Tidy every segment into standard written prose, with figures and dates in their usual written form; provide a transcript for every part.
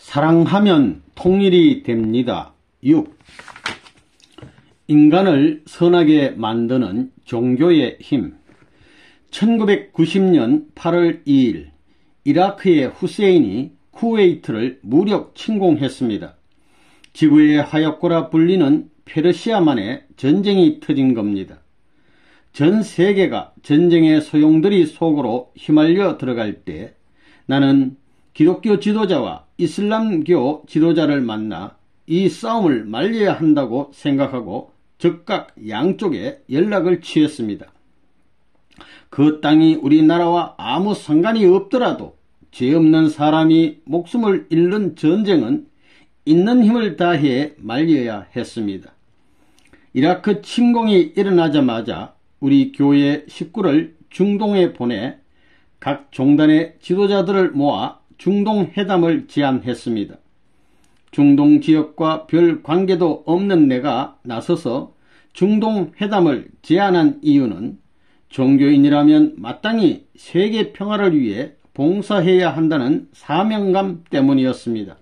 사랑하면 통일이 됩니다. 6. 인간을 선하게 만드는 종교의 힘. 1990년 8월 2일 이라크의 후세인이 쿠웨이트를 무력 침공했습니다. 지구의 화약고라 불리는 페르시아만의 전쟁이 터진 겁니다. 전 세계가 전쟁의 소용돌이 속으로 휘말려 들어갈 때 나는 기독교 지도자와 이슬람교 지도자를 만나 이 싸움을 말려야 한다고 생각하고 즉각 양쪽에 연락을 취했습니다. 그 땅이 우리나라와 아무 상관이 없더라도 죄 없는 사람이 목숨을 잃는 전쟁은 있는 힘을 다해 말려야 했습니다. 이라크 침공이 일어나자마자 우리 교회 식구를 중동에 보내 각 종단의 지도자들을 모아 중동회담을 제안했습니다. 중동 지역과 별 관계도 없는 내가 나서서 중동회담을 제안한 이유는 종교인이라면 마땅히 세계 평화를 위해 봉사해야 한다는 사명감 때문이었습니다.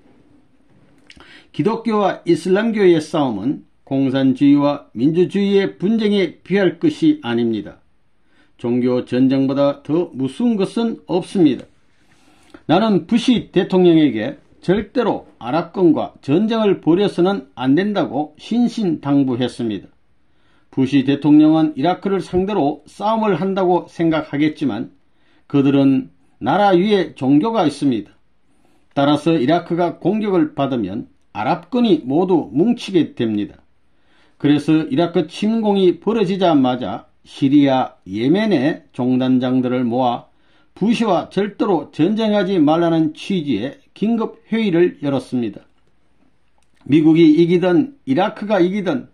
기독교와 이슬람교의 싸움은 공산주의와 민주주의의 분쟁에 비할 것이 아닙니다. 종교 전쟁보다 더 무서운 것은 없습니다. 나는 부시 대통령에게 절대로 아랍권과 전쟁을 벌여서는 안 된다고 신신당부했습니다. 부시 대통령은 이라크를 상대로 싸움을 한다고 생각하겠지만 그들은 나라 위에 종교가 있습니다. 따라서 이라크가 공격을 받으면 아랍권이 모두 뭉치게 됩니다. 그래서 이라크 침공이 벌어지자마자 시리아, 예멘의 종단장들을 모아 부시와 절대로 전쟁하지 말라는 취지의 긴급회의를 열었습니다. 미국이 이기든 이라크가 이기든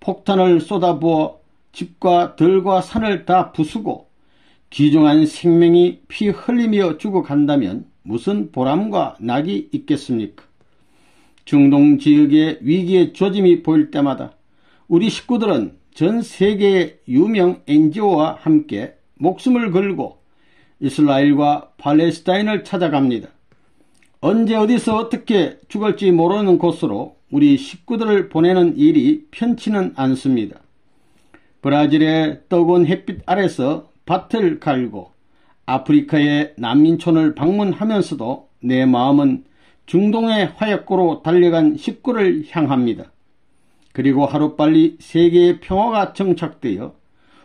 폭탄을 쏟아부어 집과 들과 산을 다 부수고 귀중한 생명이 피 흘리며 죽어간다면 무슨 보람과 낙이 있겠습니까? 중동 지역의 위기의 조짐이 보일 때마다 우리 식구들은 전 세계의 유명 NGO와 함께 목숨을 걸고 이스라엘과 팔레스타인을 찾아갑니다. 언제 어디서 어떻게 죽을지 모르는 곳으로 우리 식구들을 보내는 일이 편치는 않습니다. 브라질의 뜨거운 햇빛 아래서 밭을 갈고 아프리카의 난민촌을 방문하면서도 내 마음은 중동의 화약고로 달려간 식구를 향합니다. 그리고 하루빨리 세계의 평화가 정착되어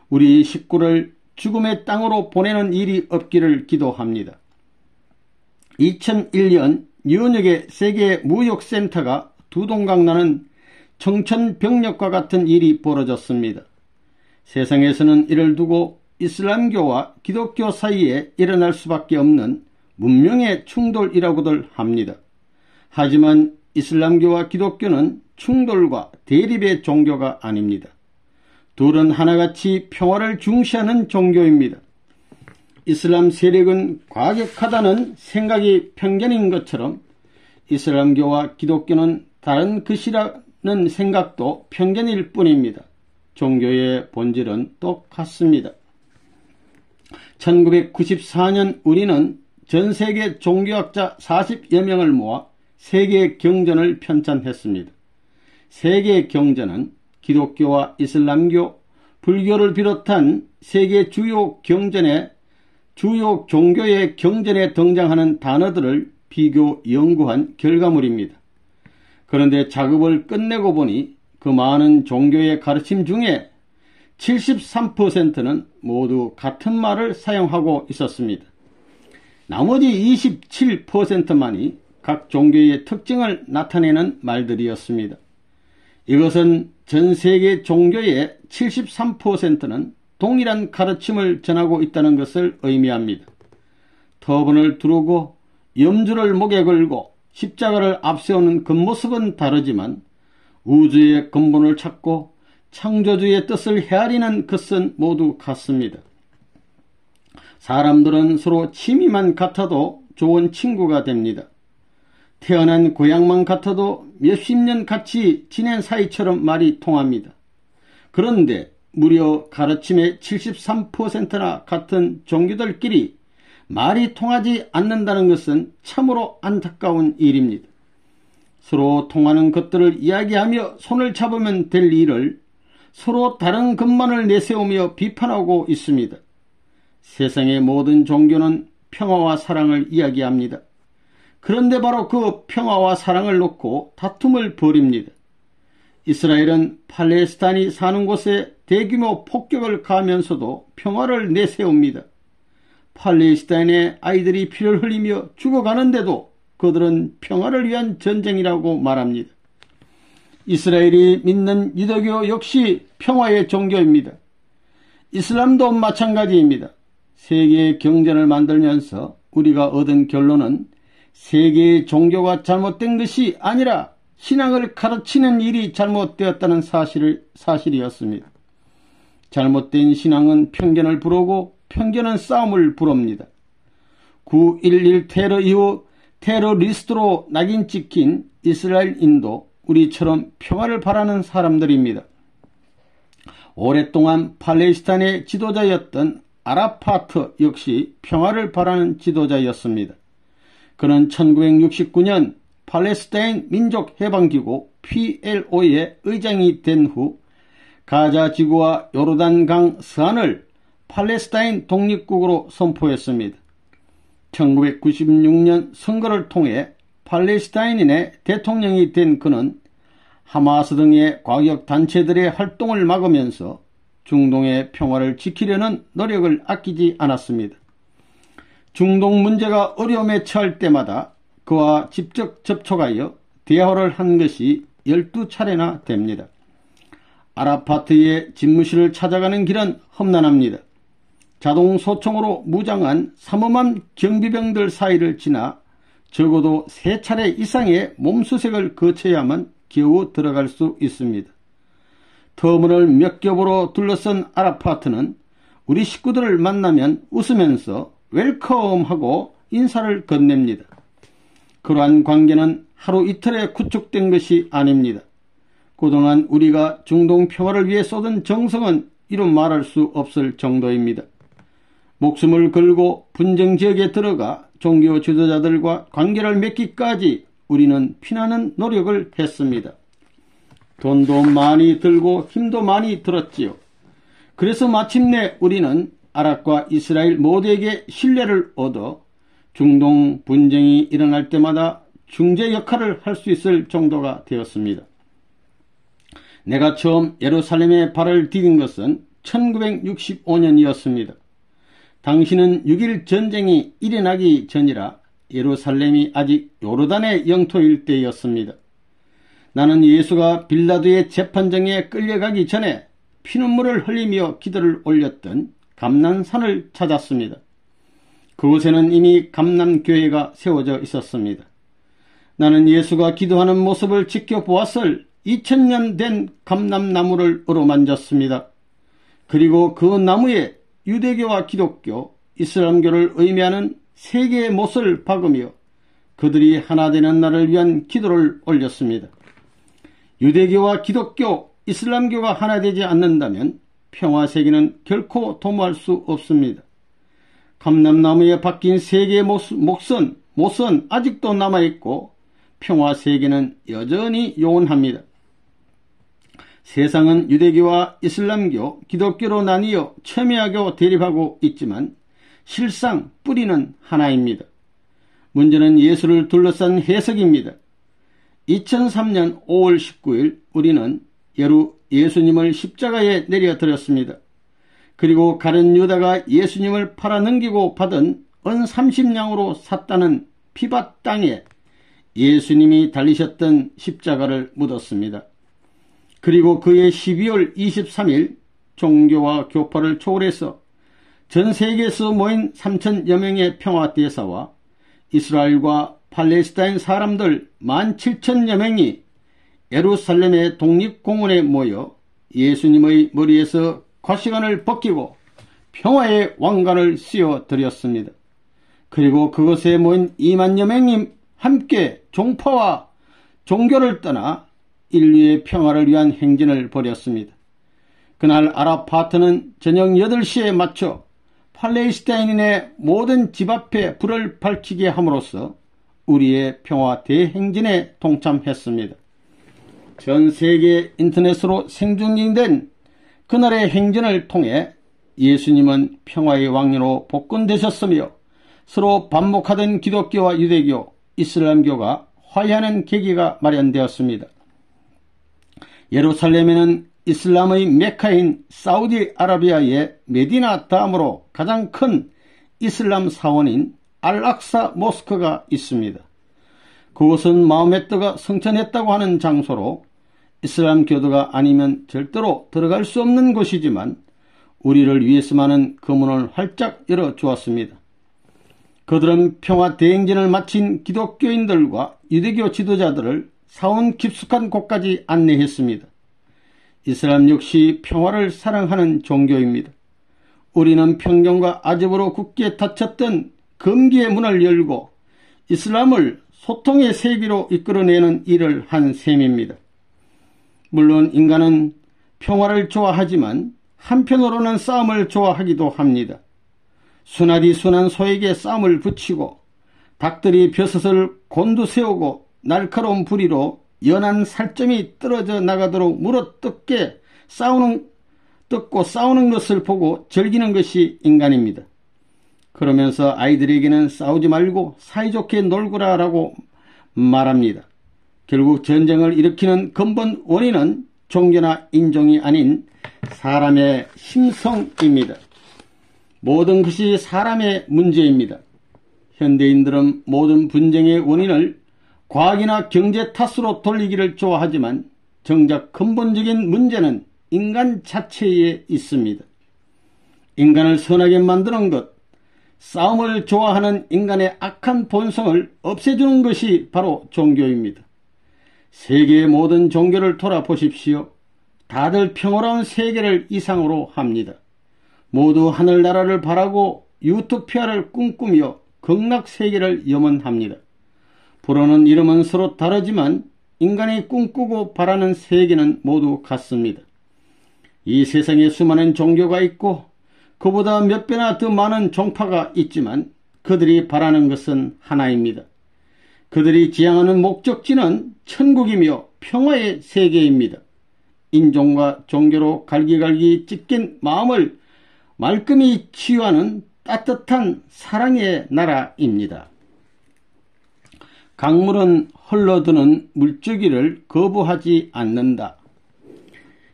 우리 식구를 죽음의 땅으로 보내는 일이 없기를 기도합니다. 2001년 뉴욕의 세계무역센터가 두동강 나는 청천벽력과 같은 일이 벌어졌습니다. 세상에서는 이를 두고 이슬람교와 기독교 사이에 일어날 수밖에 없는 문명의 충돌이라고들 합니다. 하지만 이슬람교와 기독교는 충돌과 대립의 종교가 아닙니다. 둘은 하나같이 평화를 중시하는 종교입니다. 이슬람 세력은 과격하다는 생각이 편견인 것처럼 이슬람교와 기독교는 다른 것이라는 생각도 편견일 뿐입니다. 종교의 본질은 똑같습니다. 1994년 우리는 전 세계 종교학자 40여 명을 모아 세계 경전을 편찬했습니다. 세계 경전은 기독교와 이슬람교, 불교를 비롯한 세계 주요 종교의 경전에 등장하는 단어들을 비교 연구한 결과물입니다. 그런데 작업을 끝내고 보니 그 많은 종교의 가르침 중에 73%는 모두 같은 말을 사용하고 있었습니다. 나머지 27%만이 각 종교의 특징을 나타내는 말들이었습니다. 이것은 전 세계 종교의 73%는 동일한 가르침을 전하고 있다는 것을 의미합니다. 터번을 두르고 염주를 목에 걸고 십자가를 앞세우는 겉모습은 다르지만 우주의 근본을 찾고 창조주의 뜻을 헤아리는 것은 모두 같습니다. 사람들은 서로 취미만 같아도 좋은 친구가 됩니다. 태어난 고향만 같아도 몇십 년 같이 지낸 사이처럼 말이 통합니다. 그런데 무려 가르침의 73%나 같은 종교들끼리 말이 통하지 않는다는 것은 참으로 안타까운 일입니다. 서로 통하는 것들을 이야기하며 손을 잡으면 될 일을 서로 다른 것만을 내세우며 비판하고 있습니다. 세상의 모든 종교는 평화와 사랑을 이야기합니다. 그런데 바로 그 평화와 사랑을 놓고 다툼을 벌입니다. 이스라엘은 팔레스타인이 사는 곳에 대규모 폭격을 가하면서도 평화를 내세웁니다. 팔레스타인의 아이들이 피를 흘리며 죽어가는데도 그들은 평화를 위한 전쟁이라고 말합니다. 이스라엘이 믿는 유대교 역시 평화의 종교입니다. 이슬람도 마찬가지입니다. 세계의 경전을 만들면서 우리가 얻은 결론은 세계의 종교가 잘못된 것이 아니라 신앙을 가르치는 일이 잘못되었다는 사실이었습니다. 잘못된 신앙은 편견을 부르고 편견은 싸움을 부릅니다. 9.11 테러 이후 테러리스트로 낙인 찍힌 이스라엘인도 우리처럼 평화를 바라는 사람들입니다. 오랫동안 팔레스타인의 지도자였던 아라파트 역시 평화를 바라는 지도자였습니다. 그는 1969년 팔레스타인 민족해방기구 PLO의 의장이 된 후 가자 지구와 요르단강 서안을 팔레스타인 독립국으로 선포했습니다. 1996년 선거를 통해 팔레스타인인의 대통령이 된 그는 하마스 등의 과격단체들의 활동을 막으면서 중동의 평화를 지키려는 노력을 아끼지 않았습니다. 중동 문제가 어려움에 처할 때마다 그와 직접 접촉하여 대화를 한 것이 12차례나 됩니다. 아라파트의 집무실을 찾아가는 길은 험난합니다. 자동 소총으로 무장한 삼엄한 경비병들 사이를 지나 적어도 3차례 이상의 몸수색을 거쳐야만 겨우 들어갈 수 있습니다. 터널을 몇 겹으로 둘러싼 아라파트는 우리 식구들을 만나면 웃으면서 웰컴하고 인사를 건넵니다. 그러한 관계는 하루 이틀에 구축된 것이 아닙니다. 그동안 우리가 중동 평화를 위해 쏟은 정성은 이루 말할 수 없을 정도입니다. 목숨을 걸고 분쟁 지역에 들어가 종교 지도자들과 관계를 맺기까지 우리는 피나는 노력을 했습니다. 돈도 많이 들고 힘도 많이 들었지요. 그래서 마침내 우리는 아랍과 이스라엘 모두에게 신뢰를 얻어 중동 분쟁이 일어날 때마다 중재 역할을 할 수 있을 정도가 되었습니다. 내가 처음 예루살렘에 발을 디딘 것은 1965년이었습니다. 당시는 6.1 전쟁이 일어나기 전이라 예루살렘이 아직 요르단의 영토일 때였습니다. 나는 예수가 빌라도의 재판정에 끌려가기 전에 피눈물을 흘리며 기도를 올렸던 감난산을 찾았습니다. 그곳에는 이미 감남교회가 세워져 있었습니다. 나는 예수가 기도하는 모습을 지켜보았을 2000년 된 감람나무를 어루만졌습니다. 그리고 그 나무에 유대교와 기독교, 이슬람교를 의미하는 세 개의 못을 박으며 그들이 하나 되는 날을 위한 기도를 올렸습니다. 유대교와 기독교, 이슬람교가 하나 되지 않는다면 평화세계는 결코 도모할 수 없습니다. 감람나무에 박힌 세 개의 못은 아직도 남아있고 평화세계는 여전히 영원합니다. 세상은 유대교와 이슬람교, 기독교로 나뉘어 첨예하게 대립하고 있지만 실상 뿌리는 하나입니다. 문제는 예수를 둘러싼 해석입니다. 2003년 5월 19일 우리는 예수님을 십자가에 내려드렸습니다. 그리고 가룟 유다가 예수님을 팔아넘기고 받은 은 30냥으로 샀다는 피밭 땅에 예수님이 달리셨던 십자가를 묻었습니다. 그리고 그해 12월 23일 종교와 교파를 초월해서 전 세계에서 모인 3,000여 명의 평화대사와 이스라엘과 팔레스타인 사람들 17,000여 명이 예루살렘의 독립공원에 모여 예수님의 머리에서 괄시관을 벗기고 평화의 왕관을 씌워드렸습니다. 그리고 그곳에 모인 2만여 명이 함께 종파와 종교를 떠나 인류의 평화를 위한 행진을 벌였습니다. 그날 아라파트는 저녁 8시에 맞춰 팔레스타인인의 모든 집 앞에 불을 밝히게 함으로써 우리의 평화 대행진에 동참했습니다. 전 세계 인터넷으로 생중계된 그날의 행진을 통해 예수님은 평화의 왕으로 복권되셨으며 서로 반목하던 기독교와 유대교, 이슬람교가 화해하는 계기가 마련되었습니다. 예루살렘에는 이슬람의 메카인 사우디아라비아의 메디나 다음으로 가장 큰 이슬람 사원인 알악사 모스크가 있습니다. 그곳은 마호메트가 성천했다고 하는 장소로 이슬람 교도가 아니면 절대로 들어갈 수 없는 곳이지만 우리를 위해서만은 그 문을 활짝 열어주었습니다. 그들은 평화 대행진을 마친 기독교인들과 유대교 지도자들을 사원 깊숙한 곳까지 안내했습니다. 이슬람 역시 평화를 사랑하는 종교입니다. 우리는 평경과 아집으로 굳게 닫혔던 금기의 문을 열고 이슬람을 소통의 세계로 이끌어내는 일을 한 셈입니다. 물론 인간은 평화를 좋아하지만 한편으로는 싸움을 좋아하기도 합니다. 순하디 순한 소에게 싸움을 붙이고 닭들이 벼섯을 곤두세우고 날카로운 부리로 연한 살점이 떨어져 나가도록 물어뜯게 뜯고 싸우는 것을 보고 즐기는 것이 인간입니다. 그러면서 아이들에게는 싸우지 말고 사이좋게 놀거라라고 말합니다. 결국 전쟁을 일으키는 근본 원인은 종교나 인종이 아닌 사람의 심성입니다. 모든 것이 사람의 문제입니다. 현대인들은 모든 분쟁의 원인을 과학이나 경제 탓으로 돌리기를 좋아하지만 정작 근본적인 문제는 인간 자체에 있습니다. 인간을 선하게 만드는 것, 싸움을 좋아하는 인간의 악한 본성을 없애주는 것이 바로 종교입니다. 세계의 모든 종교를 돌아보십시오. 다들 평화로운 세계를 이상으로 합니다. 모두 하늘나라를 바라고 유토피아를 꿈꾸며 극락세계를 염원합니다. 부르는 이름은 서로 다르지만 인간이 꿈꾸고 바라는 세계는 모두 같습니다. 이 세상에 수많은 종교가 있고 그보다 몇 배나 더 많은 종파가 있지만 그들이 바라는 것은 하나입니다. 그들이 지향하는 목적지는 천국이며 평화의 세계입니다. 인종과 종교로 갈기갈기 찢긴 마음을 말끔히 치유하는 따뜻한 사랑의 나라입니다. 강물은 흘러드는 물줄기를 거부하지 않는다.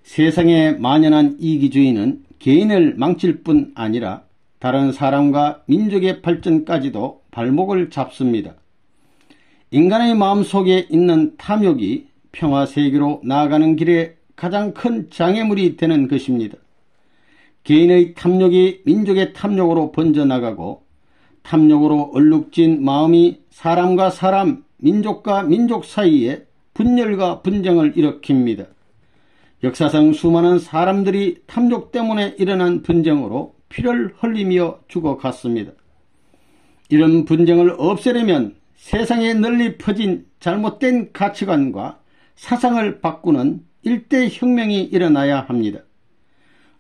세상에 만연한 이기주의는 개인을 망칠 뿐 아니라 다른 사람과 민족의 발전까지도 발목을 잡습니다. 인간의 마음속에 있는 탐욕이 평화세계로 나아가는 길에 가장 큰 장애물이 되는 것입니다. 개인의 탐욕이 민족의 탐욕으로 번져나가고 탐욕으로 얼룩진 마음이 사람과 사람, 민족과 민족 사이에 분열과 분쟁을 일으킵니다. 역사상 수많은 사람들이 탐욕 때문에 일어난 분쟁으로 피를 흘리며 죽어갔습니다. 이런 분쟁을 없애려면 세상에 널리 퍼진 잘못된 가치관과 사상을 바꾸는 일대 혁명이 일어나야 합니다.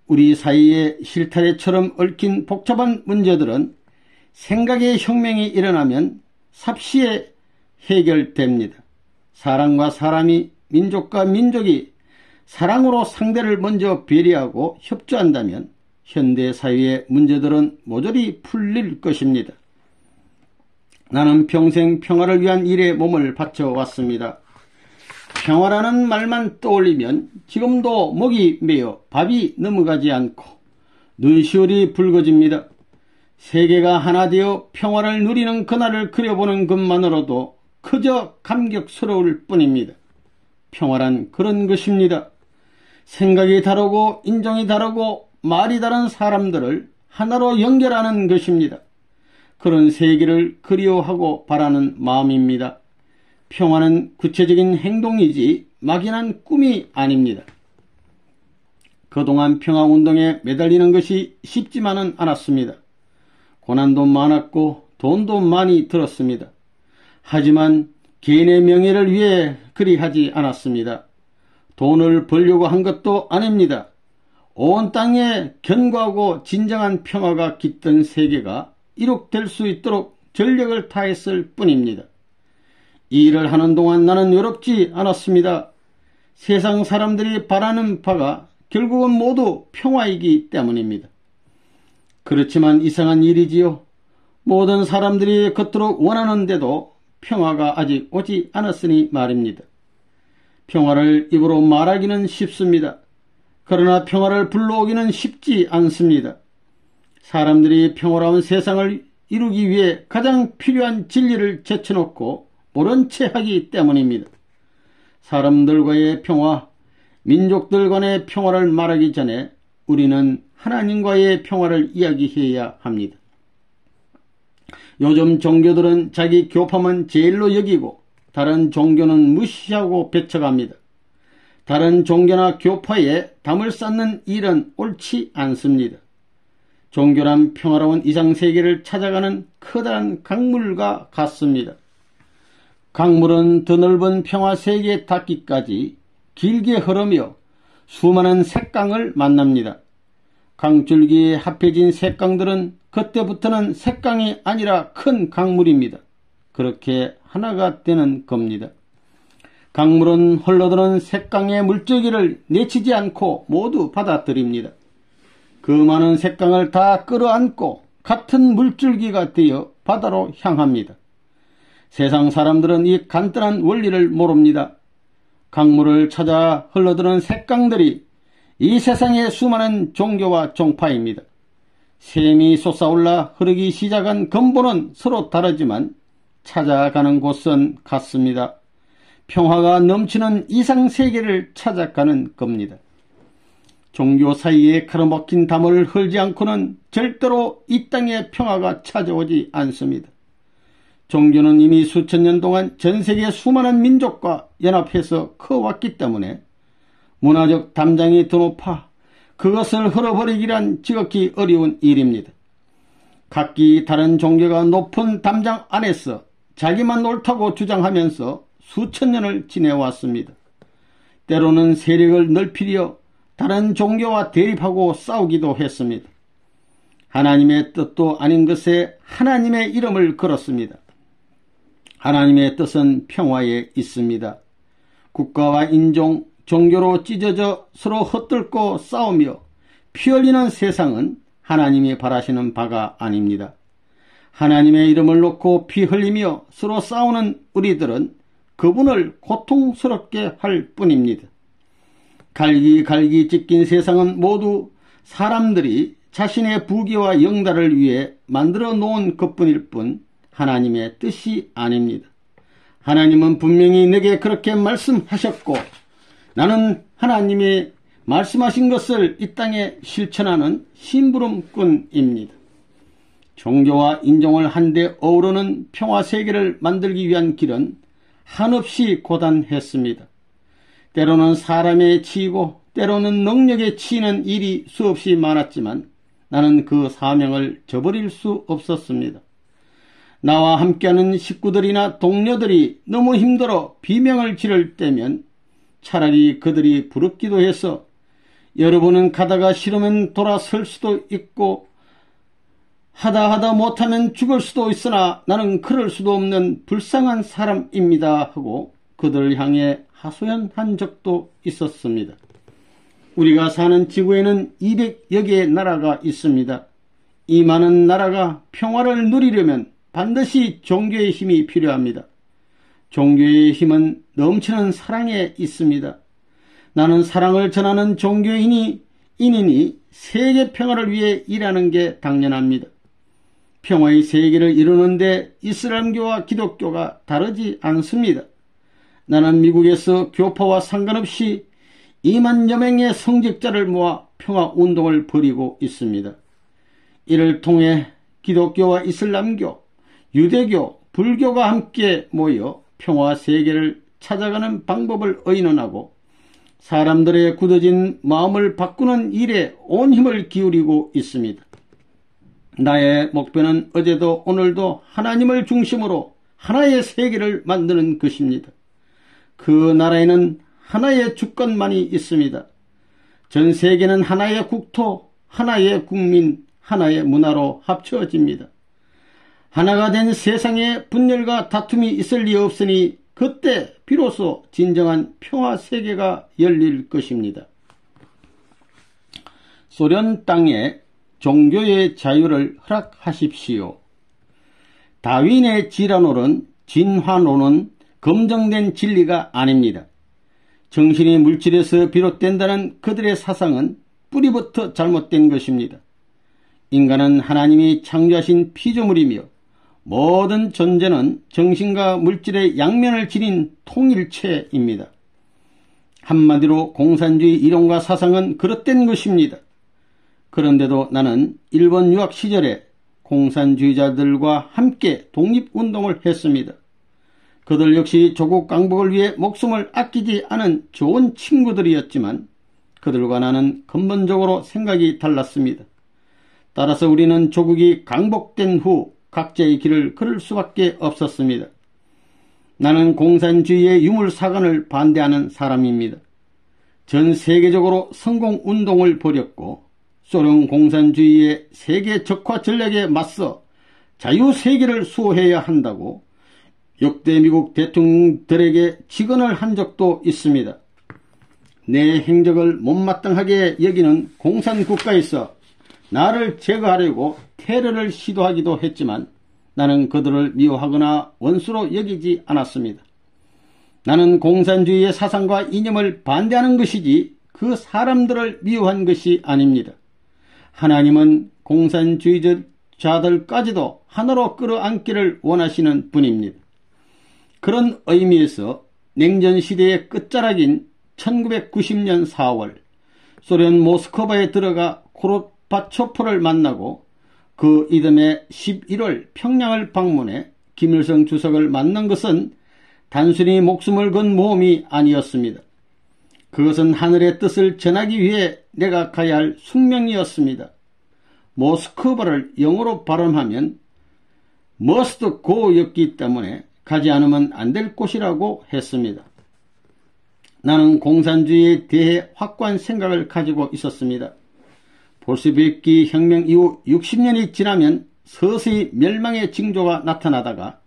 우리 사이에 실타래처럼 얽힌 복잡한 문제들은 생각의 혁명이 일어나면 삽시에 해결됩니다. 사람과 사람이, 민족과 민족이 사랑으로 상대를 먼저 배려하고 협조한다면 현대사회의 문제들은 모조리 풀릴 것입니다. 나는 평생 평화를 위한 일에 몸을 바쳐왔습니다. 평화라는 말만 떠올리면 지금도 목이 메어 밥이 넘어가지 않고 눈시울이 붉어집니다. 세계가 하나 되어 평화를 누리는 그날을 그려보는 것만으로도 그저 감격스러울 뿐입니다. 평화란 그런 것입니다. 생각이 다르고 인종이 다르고 말이 다른 사람들을 하나로 연결하는 것입니다. 그런 세계를 그리워하고 바라는 마음입니다. 평화는 구체적인 행동이지 막연한 꿈이 아닙니다. 그동안 평화운동에 매달리는 것이 쉽지만은 않았습니다. 고난도 많았고 돈도 많이 들었습니다. 하지만 개인의 명예를 위해 그리하지 않았습니다. 돈을 벌려고 한 것도 아닙니다. 온 땅에 견고하고 진정한 평화가 깃든 세계가 이룩될 수 있도록 전력을 다했을 뿐입니다. 이 일을 하는 동안 나는 외롭지 않았습니다. 세상 사람들이 바라는 바가 결국은 모두 평화이기 때문입니다. 그렇지만 이상한 일이지요. 모든 사람들이 그토록 원하는데도 평화가 아직 오지 않았으니 말입니다. 평화를 입으로 말하기는 쉽습니다. 그러나 평화를 불러오기는 쉽지 않습니다. 사람들이 평화로운 세상을 이루기 위해 가장 필요한 진리를 제쳐놓고 모른 채 하기 때문입니다. 사람들과의 평화, 민족들 간의 평화를 말하기 전에 우리는 하나님과의 평화를 이야기해야 합니다. 요즘 종교들은 자기 교파만 제일로 여기고 다른 종교는 무시하고 배척합니다. 다른 종교나 교파에 담을 쌓는 일은 옳지 않습니다. 종교란 평화로운 이상세계를 찾아가는 커다란 강물과 같습니다. 강물은 더 넓은 평화세계에 닿기까지 길게 흐르며 수많은 색강을 만납니다. 강줄기에 합해진 색강들은 그때부터는 색강이 아니라 큰 강물입니다. 그렇게 하나가 되는 겁니다. 강물은 흘러드는 색강의 물줄기를 내치지 않고 모두 받아들입니다. 그 많은 색강을 다 끌어안고 같은 물줄기가 되어 바다로 향합니다. 세상 사람들은 이 간단한 원리를 모릅니다. 강물을 찾아 흘러드는 색강들이 이 세상의 수많은 종교와 종파입니다. 샘이 솟아올라 흐르기 시작한 근본은 서로 다르지만 찾아가는 곳은 같습니다. 평화가 넘치는 이상세계를 찾아가는 겁니다. 종교 사이에 가로막힌 담을 흘지 않고는 절대로 이 땅에 평화가 찾아오지 않습니다. 종교는 이미 수천 년 동안 전 세계 수많은 민족과 연합해서 커왔기 때문에 문화적 담장이 더 높아 그것을 흘어버리기란 지극히 어려운 일입니다. 각기 다른 종교가 높은 담장 안에서 자기만 옳다고 주장하면서 수천 년을 지내왔습니다. 때로는 세력을 넓히려 다른 종교와 대립하고 싸우기도 했습니다. 하나님의 뜻도 아닌 것에 하나님의 이름을 걸었습니다. 하나님의 뜻은 평화에 있습니다. 국가와 인종, 종교로 찢어져 서로 헛들고 싸우며 피 흘리는 세상은 하나님이 바라시는 바가 아닙니다. 하나님의 이름을 놓고 피 흘리며 서로 싸우는 우리들은 그분을 고통스럽게 할 뿐입니다. 갈기갈기 찢긴 세상은 모두 사람들이 자신의 부귀와 영달을 위해 만들어 놓은 것뿐일 뿐 하나님의 뜻이 아닙니다. 하나님은 분명히 내게 그렇게 말씀하셨고 나는 하나님이 말씀하신 것을 이 땅에 실천하는 심부름꾼입니다. 종교와 인종을 한데 어우러는 평화세계를 만들기 위한 길은 한없이 고단했습니다. 때로는 사람에 치이고 때로는 능력에 치이는 일이 수없이 많았지만 나는 그 사명을 저버릴 수 없었습니다. 나와 함께하는 식구들이나 동료들이 너무 힘들어 비명을 지를 때면 차라리 그들이 부럽기도 해서 여러분은 가다가 싫으면 돌아설 수도 있고 하다 못하면 죽을 수도 있으나 나는 그럴 수도 없는 불쌍한 사람입니다 하고 그들을 향해 하소연한 적도 있었습니다. 우리가 사는 지구에는 200여 개의 나라가 있습니다. 이 많은 나라가 평화를 누리려면 반드시 종교의 힘이 필요합니다. 종교의 힘은 넘치는 사랑에 있습니다. 나는 사랑을 전하는 종교인이 세계 평화를 위해 일하는 게 당연합니다. 평화의 세계를 이루는데 이슬람교와 기독교가 다르지 않습니다. 나는 미국에서 교파와 상관없이 2만여 명의 성직자를 모아 평화운동을 벌이고 있습니다. 이를 통해 기독교와 이슬람교, 유대교, 불교가 함께 모여 평화 세계를 찾아가는 방법을 의논하고 사람들의 굳어진 마음을 바꾸는 일에 온 힘을 기울이고 있습니다. 나의 목표는 어제도 오늘도 하나님을 중심으로 하나의 세계를 만드는 것입니다. 그 나라에는 하나의 주권만이 있습니다. 전 세계는 하나의 국토, 하나의 국민, 하나의 문화로 합쳐집니다. 하나가 된 세상에 분열과 다툼이 있을 리 없으니 그때 비로소 진정한 평화 세계가 열릴 것입니다. 소련 땅에 종교의 자유를 허락하십시오. 다윈의 지라론은 진화론은 검증된 진리가 아닙니다. 정신이 물질에서 비롯된다는 그들의 사상은 뿌리부터 잘못된 것입니다. 인간은 하나님이 창조하신 피조물이며 모든 존재는 정신과 물질의 양면을 지닌 통일체입니다. 한마디로 공산주의 이론과 사상은 그릇된 것입니다. 그런데도 나는 일본 유학 시절에 공산주의자들과 함께 독립운동을 했습니다. 그들 역시 조국 강복을 위해 목숨을 아끼지 않은 좋은 친구들이었지만 그들과 나는 근본적으로 생각이 달랐습니다. 따라서 우리는 조국이 강복된 후 각자의 길을 걸을 수밖에 없었습니다. 나는 공산주의의 유물사관을 반대하는 사람입니다. 전 세계적으로 성공운동을 벌였고 소련 공산주의의 세계 적화 전략에 맞서 자유세계를 수호해야 한다고 역대 미국 대통령들에게 직언을 한 적도 있습니다. 내 행적을 못마땅하게 여기는 공산국가에서 나를 제거하려고 테러를 시도하기도 했지만 나는 그들을 미워하거나 원수로 여기지 않았습니다. 나는 공산주의의 사상과 이념을 반대하는 것이지 그 사람들을 미워한 것이 아닙니다. 하나님은 공산주의자들까지도 하나로 끌어안기를 원하시는 분입니다. 그런 의미에서 냉전시대의 끝자락인 1990년 4월 소련 모스크바에 들어가 고르바초프를 만나고 그 이듬해 11월 평양을 방문해 김일성 주석을 만난 것은 단순히 목숨을 건 모험이 아니었습니다. 그것은 하늘의 뜻을 전하기 위해 내가 가야 할 숙명이었습니다. 모스크바를 영어로 발음하면 must go였기 때문에 가지 않으면 안 될 곳이라고 했습니다. 나는 공산주의에 대해 확고한 생각을 가지고 있었습니다. 볼셰비키 혁명 이후 60년이 지나면 서서히 멸망의 징조가 나타나다가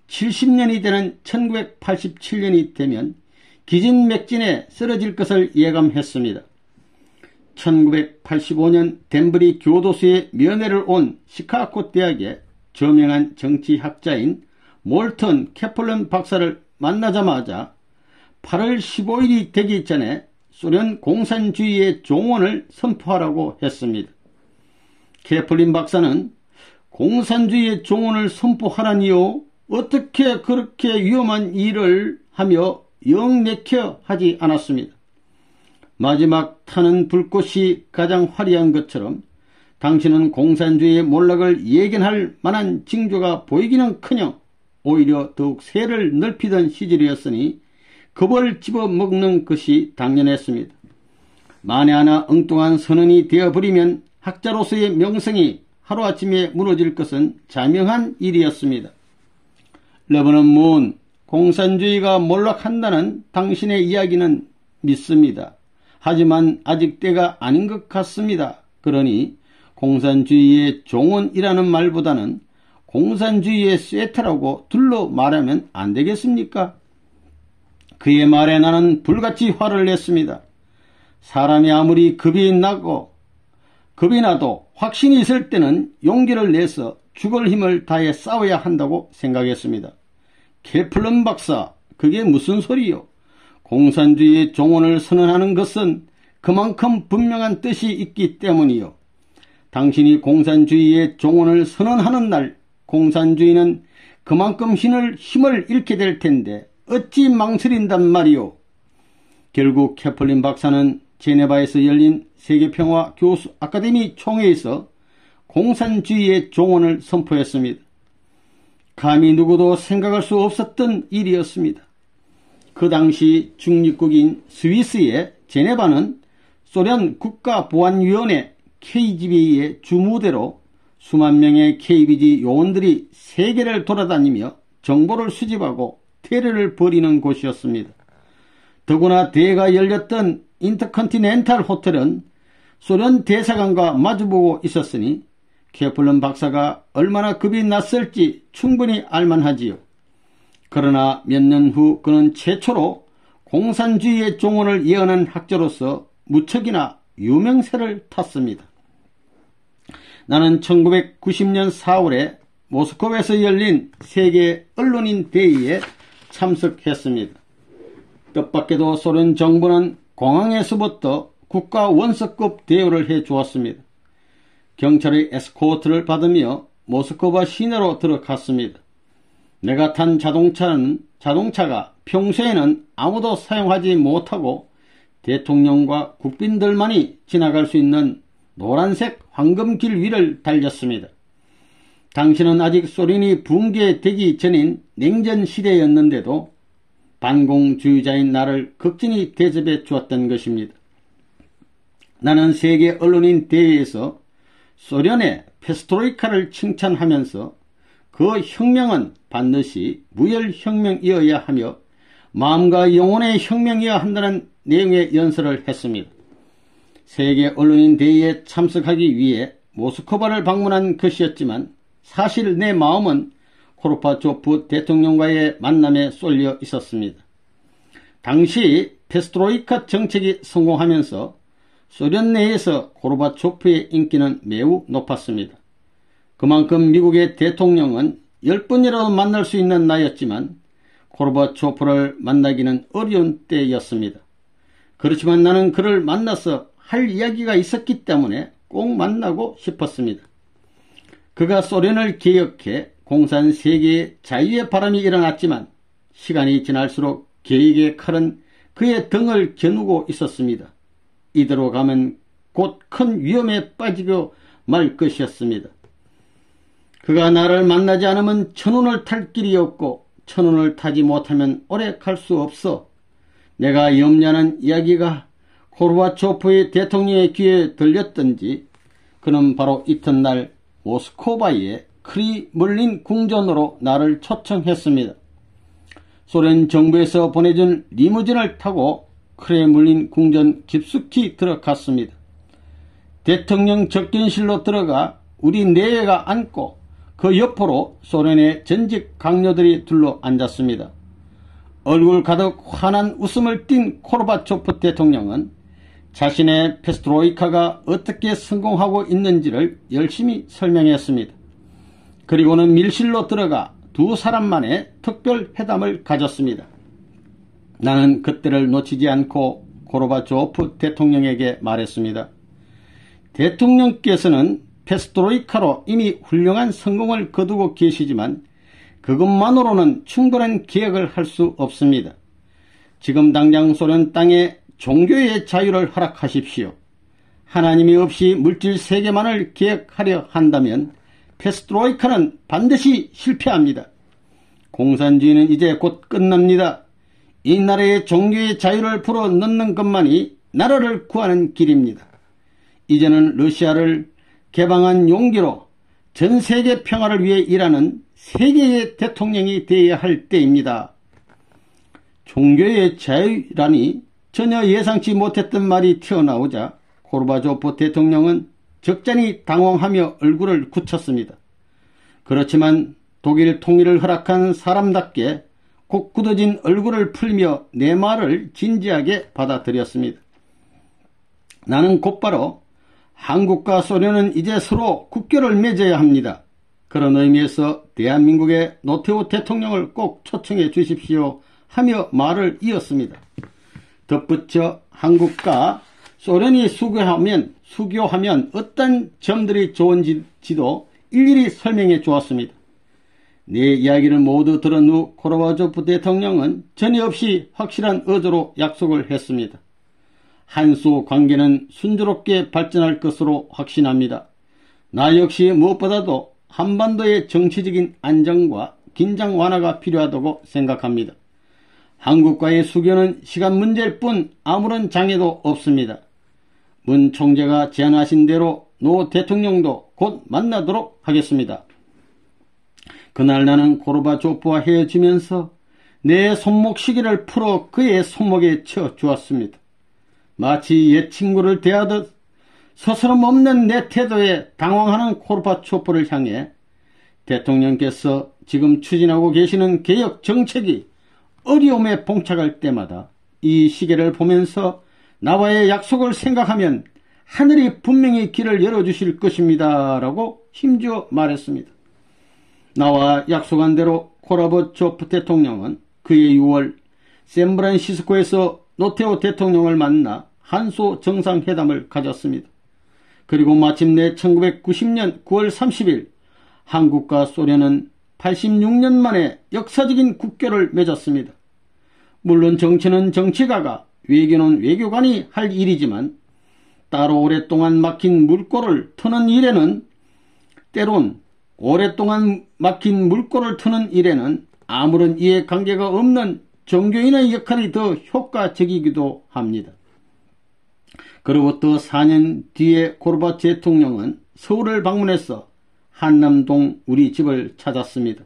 70년이 되는 1987년이 되면 기진맥진에 쓰러질 것을 예감했습니다. 1985년 덴버리 교도소에 면회를 온 시카고 대학의 저명한 정치학자인 몰턴 캐플런 박사를 만나자마자 8월 15일이 되기 전에 소련 공산주의의 종언을 선포하라고 했습니다. 캐플린 박사는 공산주의의 종언을 선포하라니요? 어떻게 그렇게 위험한 일을 하며 영내켜 하지 않았습니다. 마지막 타는 불꽃이 가장 화려한 것처럼 당신은 공산주의의 몰락을 예견할 만한 징조가 보이기는커녕 오히려 더욱 세를 넓히던 시절이었으니 겁을 집어먹는 것이 당연했습니다. 만에 하나 엉뚱한 선언이 되어버리면 학자로서의 명성이 하루아침에 무너질 것은 자명한 일이었습니다. 레버넌 문, 공산주의가 몰락한다는 당신의 이야기는 믿습니다. 하지만 아직 때가 아닌 것 같습니다. 그러니 공산주의의 종언이라는 말보다는 공산주의의 쇠퇴라고 둘러 말하면 안 되겠습니까? 그의 말에 나는 불같이 화를 냈습니다. 사람이 아무리 겁이 나도 확신이 있을 때는 용기를 내서 죽을 힘을 다해 싸워야 한다고 생각했습니다. 캐플런 박사, 그게 무슨 소리요? 공산주의의 종언을 선언하는 것은 그만큼 분명한 뜻이 있기 때문이요. 당신이 공산주의의 종언을 선언하는 날 공산주의는 그만큼 힘을 잃게 될 텐데 어찌 망설인단 말이오. 결국 캐플린 박사는 제네바에서 열린 세계평화 교수 아카데미 총회에서 공산주의의 종언을 선포했습니다. 감히 누구도 생각할 수 없었던 일이었습니다. 그 당시 중립국인 스위스의 제네바는 소련 국가보안위원회 KGB의 주무대로 수만 명의 KBG 요원들이 세계를 돌아다니며 정보를 수집하고 테러를 벌이는 곳이었습니다. 더구나 대회가 열렸던 인터컨티넨탈 호텔은 소련 대사관과 마주보고 있었으니 케플런 박사가 얼마나 겁이 났을지 충분히 알만하지요. 그러나 몇 년 후 그는 최초로 공산주의의 종언을 예언한 학자로서 무척이나 유명세를 탔습니다. 나는 1990년 4월에 모스크바에서 열린 세계 언론인 대회에 참석했습니다. 뜻밖에도 소련 정부는 공항에서부터 국가 원수급 대우를 해주었습니다. 경찰의 에스코트를 받으며 모스크바 시내로 들어갔습니다. 내가 탄 자동차가 평소에는 아무도 사용하지 못하고 대통령과 국빈들만이 지나갈 수 있는 노란색 황금길 위를 달렸습니다. 당시는 아직 소련이 붕괴되기 전인 냉전 시대였는데도 반공주의자인 나를 극진히 대접해 주었던 것입니다. 나는 세계 언론인 대회에서 소련의 페스트로이카를 칭찬하면서 그 혁명은 반드시 무혈혁명이어야 하며 마음과 영혼의 혁명이어야 한다는 내용의 연설을 했습니다. 세계 언론인 대회에 참석하기 위해 모스크바를 방문한 것이었지만 사실 내 마음은 고르바초프 대통령과의 만남에 쏠려 있었습니다. 당시 페스트로이카 정책이 성공하면서 소련 내에서 고르바초프의 인기는 매우 높았습니다. 그만큼 미국의 대통령은 10번이라도 만날 수 있는 나이였지만 고르바초프를 만나기는 어려운 때였습니다. 그렇지만 나는 그를 만나서 할 이야기가 있었기 때문에 꼭 만나고 싶었습니다. 그가 소련을 개혁해 공산 세계의 자유의 바람이 일어났지만 시간이 지날수록 계획의 칼은 그의 등을 겨누고 있었습니다. 이대로 가면 곧 큰 위험에 빠지고 말 것이었습니다. 그가 나를 만나지 않으면 천운을 탈 길이 없고 천운을 타지 못하면 오래 갈 수 없어. 내가 염려하는 이야기가 고르바초프의 대통령의 귀에 들렸던지 그는 바로 이튿날 모스크바의 크레물린 궁전으로 나를 초청했습니다. 소련 정부에서 보내준 리무진을 타고 크레물린 궁전 깊숙이 들어갔습니다. 대통령 접견실로 들어가 우리 내외가 앉고 그 옆으로 소련의 전직 강요들이 둘러 앉았습니다. 얼굴 가득 환한 웃음을 띤 고르바초프 대통령은 자신의 페스트로이카가 어떻게 성공하고 있는지를 열심히 설명했습니다. 그리고는 밀실로 들어가 두 사람만의 특별 회담을 가졌습니다. 나는 그때를 놓치지 않고 고르바초프 대통령에게 말했습니다. 대통령께서는 페스트로이카로 이미 훌륭한 성공을 거두고 계시지만 그것만으로는 충분한 개혁을 할 수 없습니다. 지금 당장 소련 땅에 종교의 자유를 허락하십시오. 하나님이 없이 물질 세계만을 개혁하려 한다면 페스트로이카는 반드시 실패합니다. 공산주의는 이제 곧 끝납니다. 이 나라의 종교의 자유를 불어넣는 것만이 나라를 구하는 길입니다. 이제는 러시아를 개방한 용기로 전 세계 평화를 위해 일하는 세계의 대통령이 되어야 할 때입니다. 종교의 자유라니 전혀 예상치 못했던 말이 튀어나오자 고르바초프 대통령은 적잖이 당황하며 얼굴을 굳혔습니다. 그렇지만 독일 통일을 허락한 사람답게 곧 굳어진 얼굴을 풀며 내 말을 진지하게 받아들였습니다. 나는 곧바로 한국과 소련은 이제 서로 국교를 맺어야 합니다. 그런 의미에서 대한민국의 노태우 대통령을 꼭 초청해 주십시오 하며 말을 이었습니다. 덧붙여 한국과 소련이 수교하면 어떤 점들이 좋은지도 일일이 설명해 주었습니다. 내 이야기를 모두 들은 후 고르바초프 대통령은 전혀 없이 확실한 의도로 약속을 했습니다. 한수 관계는 순조롭게 발전할 것으로 확신합니다. 나 역시 무엇보다도 한반도의 정치적인 안정과 긴장 완화가 필요하다고 생각합니다. 한국과의 수교는 시간 문제일 뿐 아무런 장애도 없습니다. 문 총재가 제안하신 대로 노 대통령도 곧 만나도록 하겠습니다. 그날 나는 고르바초프와 헤어지면서 내 손목 시계를 풀어 그의 손목에 쳐 주었습니다. 마치 옛 친구를 대하듯 서스럼 없는 내 태도에 당황하는 고르바초프를 향해 대통령께서 지금 추진하고 계시는 개혁 정책이 어려움에 봉착할 때마다 이 시계를 보면서 나와의 약속을 생각하면 하늘이 분명히 길을 열어주실 것입니다 라고 힘주어 말했습니다. 나와 약속한 대로 고르바초프 대통령은 그해 6월 샌프란시스코에서 노태우 대통령을 만나 한소 정상회담을 가졌습니다. 그리고 마침내 1990년 9월 30일 한국과 소련은 86년 만에 역사적인 국교를 맺었습니다. 물론 정치는 정치가가, 외교는 외교관이 할 일이지만 따로 오랫동안 막힌 물꼬를 트는 일에는 때론 오랫동안 막힌 물꼬를 트는 일에는 아무런 이해관계가 없는 종교인의 역할이 더 효과적이기도 합니다. 그로부터 4년 뒤에 고르바초프 대통령은 서울을 방문해서 한남동 우리 집을 찾았습니다.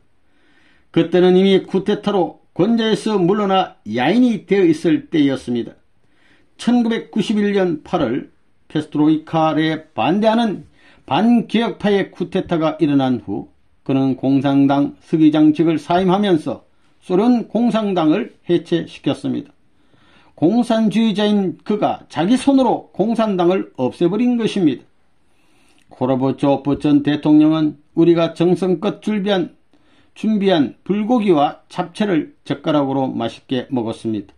그때는 이미 쿠데타로 권좌에서 물러나 야인이 되어 있을 때였습니다. 1991년 8월 페스트로이카에 반대하는 반개혁파의 쿠데타가 일어난 후 그는 공산당 서기장직을 사임하면서 소련 공산당을 해체시켰습니다. 공산주의자인 그가 자기 손으로 공산당을 없애버린 것입니다. 고르바초프 전 대통령은 우리가 정성껏 준비한 불고기와 잡채를 젓가락으로 맛있게 먹었습니다.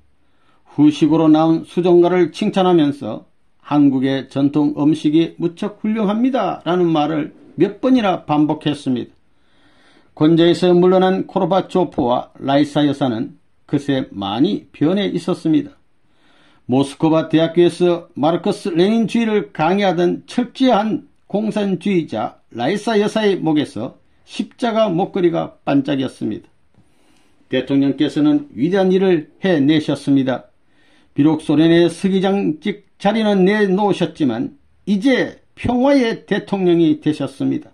후식으로 나온 수정과를 칭찬하면서 한국의 전통 음식이 무척 훌륭합니다 라는 말을 몇 번이나 반복했습니다. 권좌에서 물러난 고르바초프와 라이사 여사는 그새 많이 변해 있었습니다. 모스크바 대학교에서 마르크스 레닌주의를 강의하던 철저한 공산주의자 라이사 여사의 목에서 십자가 목걸이가 반짝였습니다. 대통령께서는 위대한 일을 해내셨습니다. 비록 소련의 서기장직 자리는 내놓으셨지만 이제 평화의 대통령이 되셨습니다.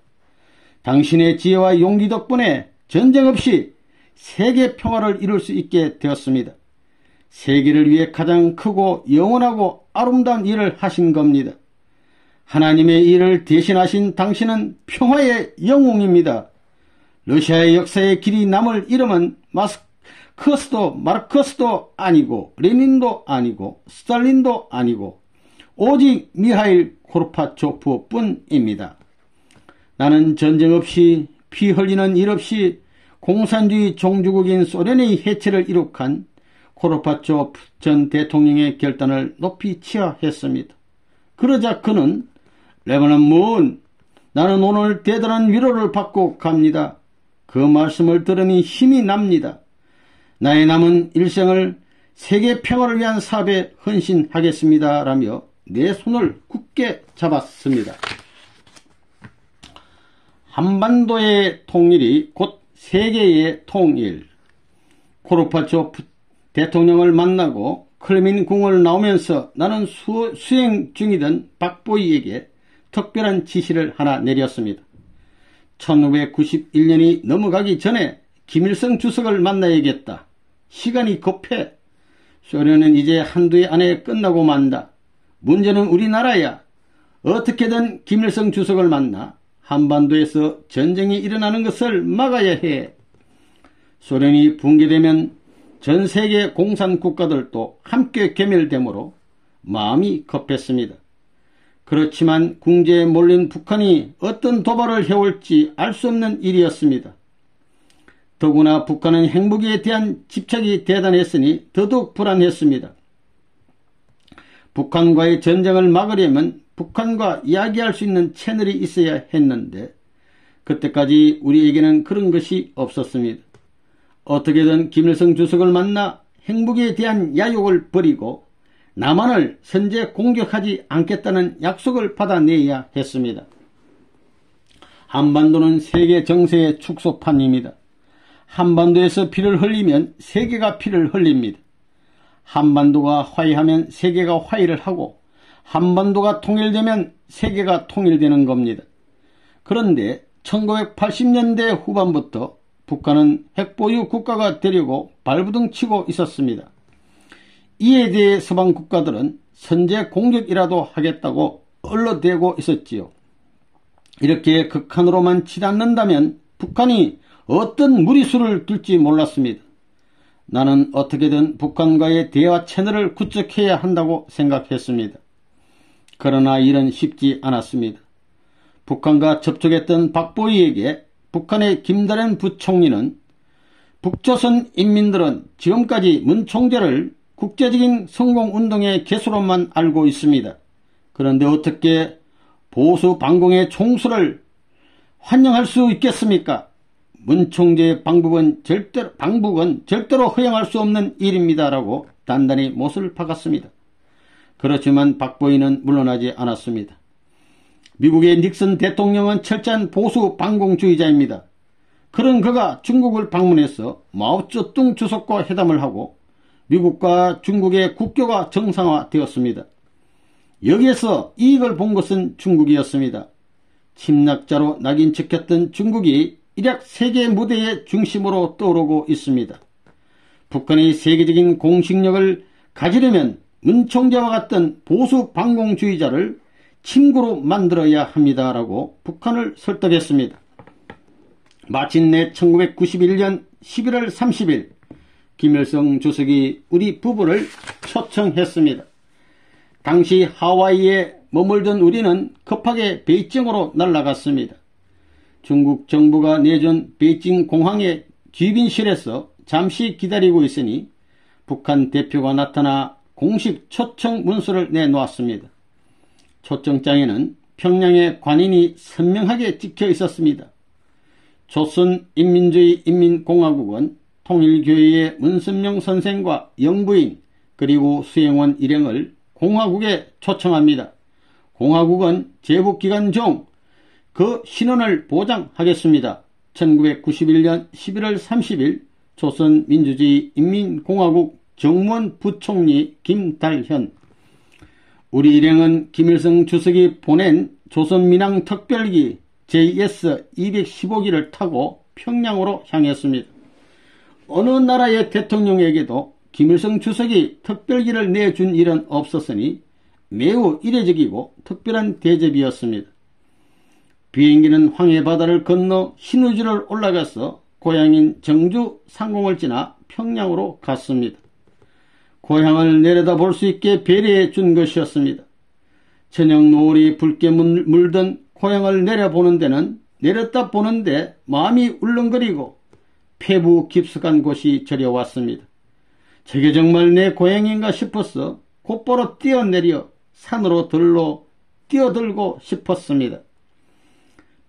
당신의 지혜와 용기 덕분에 전쟁 없이 세계 평화를 이룰 수 있게 되었습니다. 세계를 위해 가장 크고 영원하고 아름다운 일을 하신 겁니다. 하나님의 일을 대신하신 당신은 평화의 영웅입니다. 러시아의 역사에 길이 남을 이름은 마르크스도 아니고 레닌도 아니고 스탈린도 아니고 오직 미하일 고르바초프 뿐입니다. 나는 전쟁 없이 피 흘리는 일 없이 공산주의 종주국인 소련의 해체를 이룩한 고르바초프 전 대통령의 결단을 높이 치하했습니다. 그러자 그는 레버넌 문, 나는 오늘 대단한 위로를 받고 갑니다. 그 말씀을 들으니 힘이 납니다. 나의 남은 일생을 세계 평화를 위한 사업에 헌신하겠습니다. 라며 내 손을 굳게 잡았습니다. 한반도의 통일이 곧 세계의 통일. 고르바초프 대통령을 만나고 크렘린 궁을 나오면서 나는 수행 중이던 박보이에게 특별한 지시를 하나 내렸습니다. 1991년이 넘어가기 전에 김일성 주석을 만나야겠다. 시간이 급해. 소련은 이제 한두 해 안에 끝나고 만다. 문제는 우리나라야. 어떻게든 김일성 주석을 만나 한반도에서 전쟁이 일어나는 것을 막아야 해. 소련이 붕괴되면 전 세계 공산 국가들도 함께 괴멸되므로 마음이 급했습니다. 그렇지만 궁지에 몰린 북한이 어떤 도발을 해올지 알 수 없는 일이었습니다. 더구나 북한은 핵무기에 대한 집착이 대단했으니 더더욱 불안했습니다. 북한과의 전쟁을 막으려면 북한과 이야기할 수 있는 채널이 있어야 했는데 그때까지 우리에게는 그런 것이 없었습니다. 어떻게든 김일성 주석을 만나 핵무기에 대한 야욕을 버리고 남한을 선제 공격하지 않겠다는 약속을 받아내야 했습니다. 한반도는 세계 정세의 축소판입니다. 한반도에서 피를 흘리면 세계가 피를 흘립니다. 한반도가 화해하면 세계가 화해를 하고 한반도가 통일되면 세계가 통일되는 겁니다. 그런데 1980년대 후반부터 북한은 핵보유 국가가 되려고 발부둥 치고 있었습니다. 이에 대해 서방 국가들은 선제 공격이라도 하겠다고 얼러대고 있었지요. 이렇게 극한으로만 치닫는다면 북한이 어떤 무리수를 둘지 몰랐습니다. 나는 어떻게든 북한과의 대화 채널을 구축해야 한다고 생각했습니다. 그러나 일은 쉽지 않았습니다. 북한과 접촉했던 박보이에게 북한의 김다련 부총리는 북조선 인민들은 지금까지 문 총재를 국제적인 성공운동의 개수로만 알고 있습니다. 그런데 어떻게 보수 반공의 총수를 환영할 수 있겠습니까? 문 총재의 방북은 절대로 허용할 수 없는 일입니다라고 단단히 못을 박았습니다. 그렇지만 박보이는 물러나지 않았습니다. 미국의 닉슨 대통령은 철저한 보수 반공주의자입니다. 그런 그가 중국을 방문해서 마오쩌둥 주석과 회담을 하고 미국과 중국의 국교가 정상화되었습니다. 여기에서 이익을 본 것은 중국이었습니다. 침략자로 낙인 찍혔던 중국이 일약 세계 무대의 중심으로 떠오르고 있습니다. 북한의 세계적인 공식력을 가지려면 문 총재와 같은 보수 반공주의자를 친구로 만들어야 합니다라고 북한을 설득했습니다. 마침내 1991년 11월 30일 김일성 주석이 우리 부부를 초청했습니다. 당시 하와이에 머물던 우리는 급하게 베이징으로 날아갔습니다. 중국 정부가 내준 베이징 공항의 귀빈실에서 잠시 기다리고 있으니 북한 대표가 나타나 공식 초청 문서를 내놓았습니다. 초청장에는 평양의 관인이 선명하게 찍혀 있었습니다. 조선인민주의 인민공화국은 통일교회의 문선명 선생과 영부인 그리고 수행원 일행을 공화국에 초청합니다. 공화국은 제국기간 중 그 신원을 보장하겠습니다. 1991년 11월 30일 조선민주주의 인민공화국 정무원 부총리 김달현. 우리 일행은 김일성 주석이 보낸 조선민항 특별기 JS-215기를 타고 평양으로 향했습니다. 어느 나라의 대통령에게도 김일성 주석이 특별기를 내준 일은 없었으니 매우 이례적이고 특별한 대접이었습니다. 비행기는 황해바다를 건너 신의주를 올라가서 고향인 정주 상공을 지나 평양으로 갔습니다. 고향을 내려다볼 수 있게 배려해 준 것이었습니다. 저녁 노을이 붉게 물든 고향을 내려보는 데는 내렸다 보는데 마음이 울렁거리고 폐부 깊숙한 곳이 저려왔습니다. 저게 정말 내 고향인가 싶어서 곧바로 뛰어내려 산으로 뛰어들고 싶었습니다.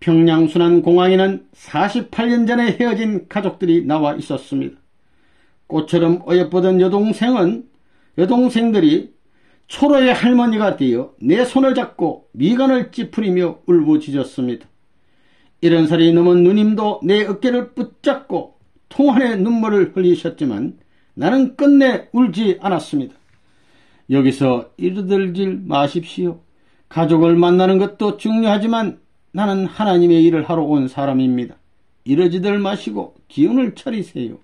평양 순안공항에는 48년 전에 헤어진 가족들이 나와 있었습니다. 꽃처럼 어여쁘던 여동생들이 초로의 할머니가 되어 내 손을 잡고 미간을 찌푸리며 울부짖었습니다. 70살이 넘은 누님도 내 어깨를 붙잡고 통한의 눈물을 흘리셨지만 나는 끝내 울지 않았습니다. 여기서 이르들지 마십시오. 가족을 만나는 것도 중요하지만 나는 하나님의 일을 하러 온 사람입니다. 이러지들 마시고 기운을 차리세요.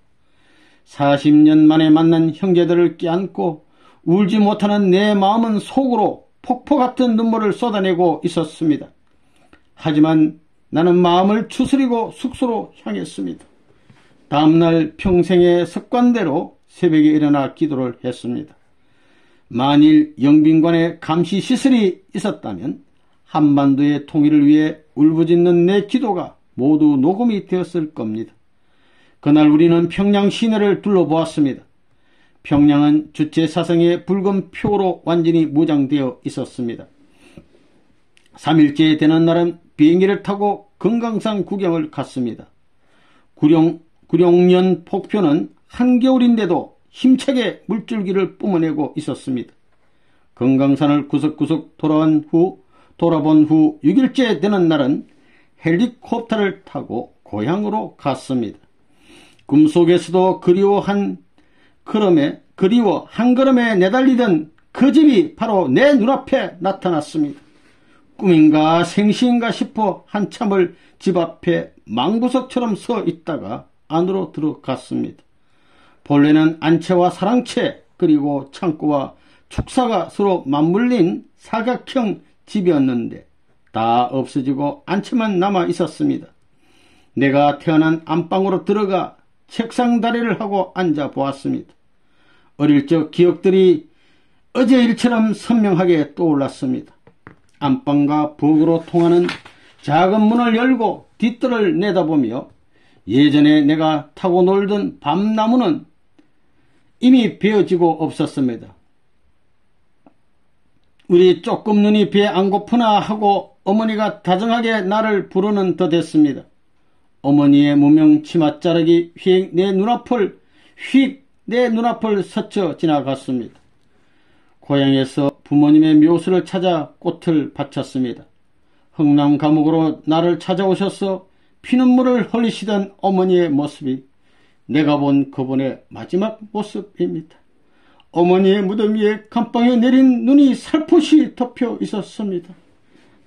40년 만에 만난 형제들을 껴안고 울지 못하는 내 마음은 속으로 폭포 같은 눈물을 쏟아내고 있었습니다. 하지만 나는 마음을 추스리고 숙소로 향했습니다. 다음날 평생의 습관대로 새벽에 일어나 기도를 했습니다. 만일 영빈관에 감시 시설이 있었다면 한반도의 통일을 위해 울부짖는 내 기도가 모두 녹음이 되었을 겁니다. 그날 우리는 평양 시내를 둘러보았습니다. 평양은 주체사상의 붉은 표로 완전히 무장되어 있었습니다. 3일째 되는 날은 비행기를 타고 금강산 구경을 갔습니다. 구룡연 폭포는 한겨울인데도 힘차게 물줄기를 뿜어내고 있었습니다. 금강산을 구석구석 돌아본 후 6일째 되는 날은 헬리콥터를 타고 고향으로 갔습니다. 꿈속에서도 그리워 한 걸음에 내달리던 그 집이 바로 내 눈앞에 나타났습니다. 꿈인가 생시인가 싶어 한참을 집 앞에 망부석처럼 서 있다가 안으로 들어갔습니다. 본래는 안채와 사랑채 그리고 창고와 축사가 서로 맞물린 사각형 집이었는데 다 없어지고 안채만 남아 있었습니다. 내가 태어난 안방으로 들어가 책상 다리를 하고 앉아 보았습니다. 어릴 적 기억들이 어제 일처럼 선명하게 떠올랐습니다. 안방과 부엌으로 통하는 작은 문을 열고 뒷뜰을 내다보며 예전에 내가 타고 놀던 밤나무는 이미 베어지고 없었습니다. 우리 조금 눈이 배 안 고프나 하고 어머니가 다정하게 나를 부르는 듯 했습니다. 어머니의 무명 치맛자락이 휙 내 눈앞을 스쳐 지나갔습니다. 고향에서 부모님의 묘수를 찾아 꽃을 바쳤습니다. 흥남 감옥으로 나를 찾아오셔서 피눈물을 흘리시던 어머니의 모습이 내가 본 그분의 마지막 모습입니다. 어머니의 무덤 위에 감방에 내린 눈이 살포시 덮여 있었습니다.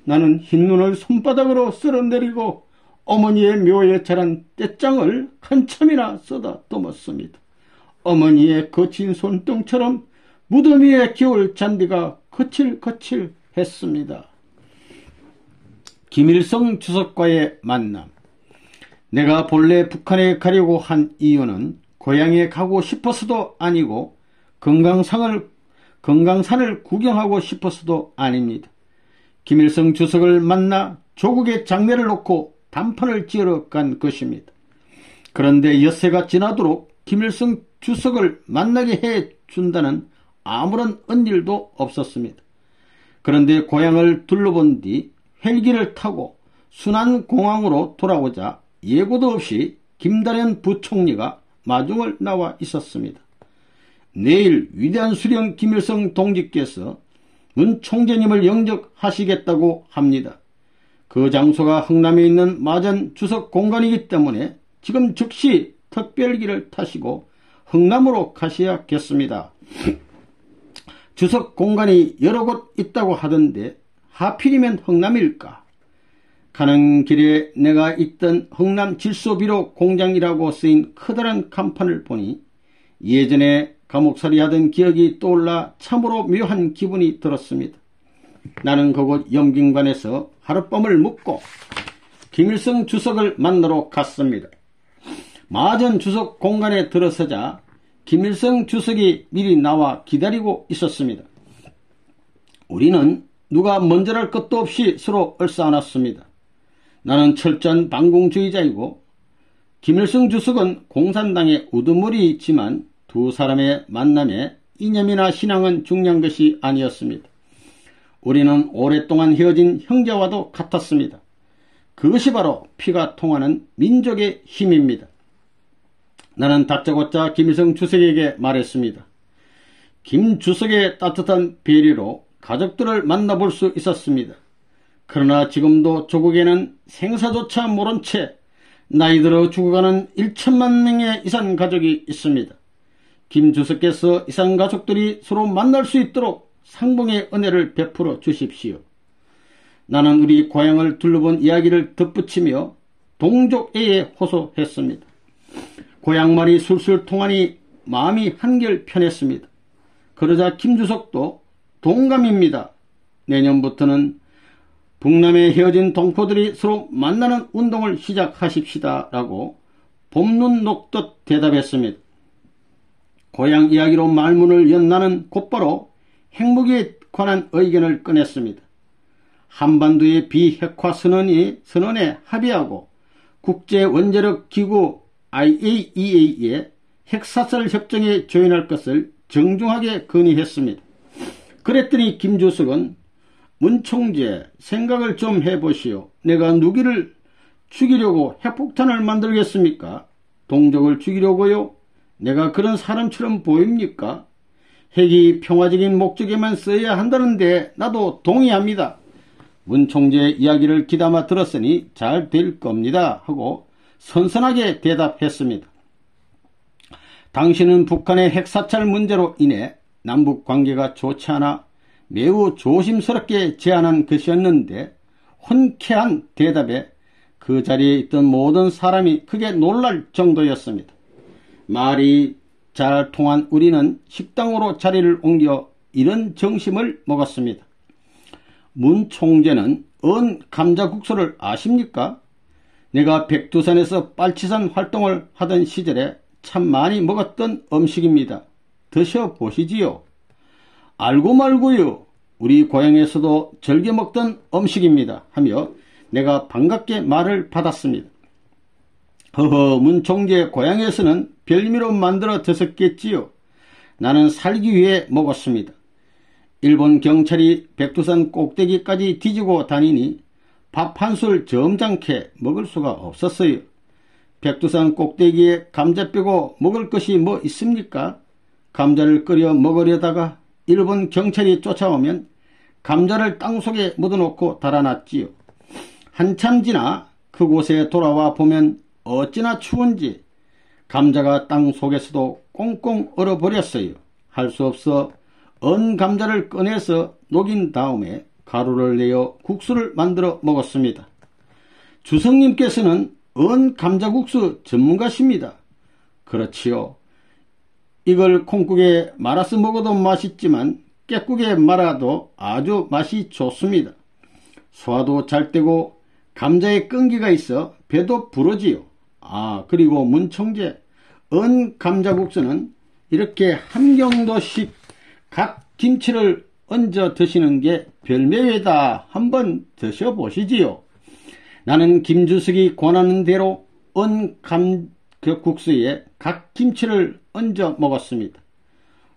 나는 흰눈을 손바닥으로 쓸어내리고 어머니의 묘에 자란 떼장을 한참이나 쓰다듬었습니다. 어머니의 거친 손등처럼 무덤 위에 기울 잔디가 거칠거칠했습니다. 김일성 주석과의 만남. 내가 본래 북한에 가려고 한 이유는 고향에 가고 싶어서도 아니고 금강산을 구경하고 싶어서도 아닙니다. 김일성 주석을 만나 조국의 장례를 놓고 단판을 지으러 간 것입니다. 그런데 엿새가 지나도록 김일성 주석을 만나게 해준다는 아무런 언질도 없었습니다. 그런데 고향을 둘러본 뒤 헬기를 타고 순안공항으로 돌아오자 예고도 없이 김다련 부총리가 마중을 나와 있었습니다. 내일 위대한 수령 김일성 동지께서 문 총재님을 영접하시겠다고 합니다. 그 장소가 흥남에 있는 마전 주석 공간이기 때문에 지금 즉시 특별기를 타시고 흥남으로 가셔야겠습니다. 주석 공간이 여러 곳 있다고 하던데 하필이면 흥남일까? 가는 길에 내가 있던 흥남 질소비료 공장이라고 쓰인 커다란 간판을 보니 예전에 감옥살이 하던 기억이 떠올라 참으로 묘한 기분이 들었습니다. 나는 그곳 영빈관에서 하룻밤을 묵고 김일성 주석을 만나러 갔습니다. 마전 주석 공간에 들어서자 김일성 주석이 미리 나와 기다리고 있었습니다. 우리는 누가 먼저랄 것도 없이 서로 얼싸안았습니다. 나는 철저한 반공주의자이고 김일성 주석은 공산당의 우두머리이지만 두 사람의 만남에 이념이나 신앙은 중요한 것이 아니었습니다. 우리는 오랫동안 헤어진 형제와도 같았습니다. 그것이 바로 피가 통하는 민족의 힘입니다. 나는 다짜고짜 김일성 주석에게 말했습니다. 김 주석의 따뜻한 배려로 가족들을 만나볼 수 있었습니다. 그러나 지금도 조국에는 생사조차 모른 채 나이 들어 죽어가는 1천만 명의 이산 가족이 있습니다. 김 주석께서 이산 가족들이 서로 만날 수 있도록 상봉의 은혜를 베풀어 주십시오. 나는 우리 고향을 둘러본 이야기를 덧붙이며 동족애에 호소했습니다. 고향말이 술술 통하니 마음이 한결 편했습니다. 그러자 김 주석도 동감입니다. 내년부터는 북남에 헤어진 동포들이 서로 만나는 운동을 시작하십시다 라고 봄눈 녹듯 대답했습니다. 고향 이야기로 말문을 연 나는 곧바로 핵무기에 관한 의견을 꺼냈습니다. 한반도의 비핵화 선언에 합의하고 국제원자력기구 IAEA의 핵사살 협정에 조인할 것을 정중하게 건의했습니다. 그랬더니 김 주석은 문 총재 생각을 좀 해보시오. 내가 누구를 죽이려고 핵폭탄을 만들겠습니까? 동족을 죽이려고요? 내가 그런 사람처럼 보입니까? 핵이 평화적인 목적에만 써야 한다는데 나도 동의합니다. 문 총재의 이야기를 귀담아 들었으니 잘 될 겁니다 하고 선선하게 대답했습니다. 당신은 북한의 핵사찰 문제로 인해 남북 관계가 좋지 않아 매우 조심스럽게 제안한 것이었는데 혼쾌한 대답에 그 자리에 있던 모든 사람이 크게 놀랄 정도였습니다. 말이 잘 통한 우리는 식당으로 자리를 옮겨 이런 정심을 먹었습니다. 문 총재는 언 감자국수를 아십니까? 내가 백두산에서 빨치산 활동을 하던 시절에 참 많이 먹었던 음식입니다. 드셔보시지요. 알고 말고요. 우리 고향에서도 즐겨 먹던 음식입니다. 하며 내가 반갑게 말을 받았습니다. 허허, 문 총재 고향에서는 별미로 만들어 드셨겠지요. 나는 살기 위해 먹었습니다. 일본 경찰이 백두산 꼭대기까지 뒤지고 다니니 밥 한술 점잖게 먹을 수가 없었어요. 백두산 꼭대기에 감자 빼고 먹을 것이 뭐 있습니까? 감자를 끓여 먹으려다가 일본 경찰이 쫓아오면 감자를 땅속에 묻어놓고 달아났지요. 한참 지나 그곳에 돌아와 보면 어찌나 추운지 감자가 땅속에서도 꽁꽁 얼어버렸어요. 할 수 없어 언 감자를 꺼내서 녹인 다음에 가루를 내어 국수를 만들어 먹었습니다. 주성님께서는 언 감자국수 전문가십니다. 그렇지요. 이걸 콩국에 말아서 먹어도 맛있지만 깻국에 말아도 아주 맛이 좋습니다. 소화도 잘 되고 감자에 끈기가 있어 배도 부르지요. 그리고 문총재, 언 감자국수는 이렇게 함경도식 각 김치를 얹어 드시는 게 별매다. 한번 드셔보시지요. 나는 김주석이 권하는 대로 언 감자국수에 각 김치를 얹어 먹었습니다.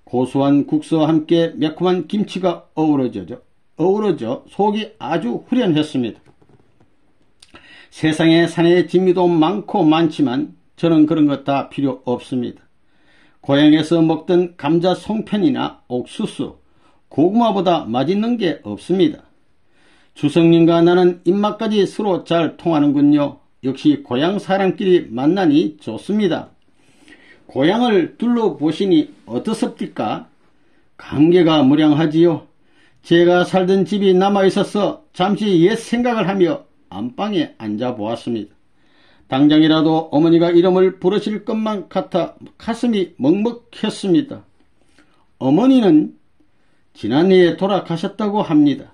고소한 국수와 함께 매콤한 김치가 어우러져 속이 아주 후련했습니다. 세상에 산의 진미도 많고 많지만 저는 그런 것 다 필요 없습니다. 고향에서 먹던 감자 송편이나 옥수수, 고구마보다 맛있는 게 없습니다. 주성님과 나는 입맛까지 서로 잘 통하는군요. 역시 고향 사람끼리 만나니 좋습니다. 고향을 둘러보시니 어떻습니까? 감개가 무량하지요. 제가 살던 집이 남아있어서 잠시 옛 생각을 하며 안방에 앉아보았습니다. 당장이라도 어머니가 이름을 부르실 것만 같아 가슴이 먹먹했습니다. 어머니는 지난해에 돌아가셨다고 합니다.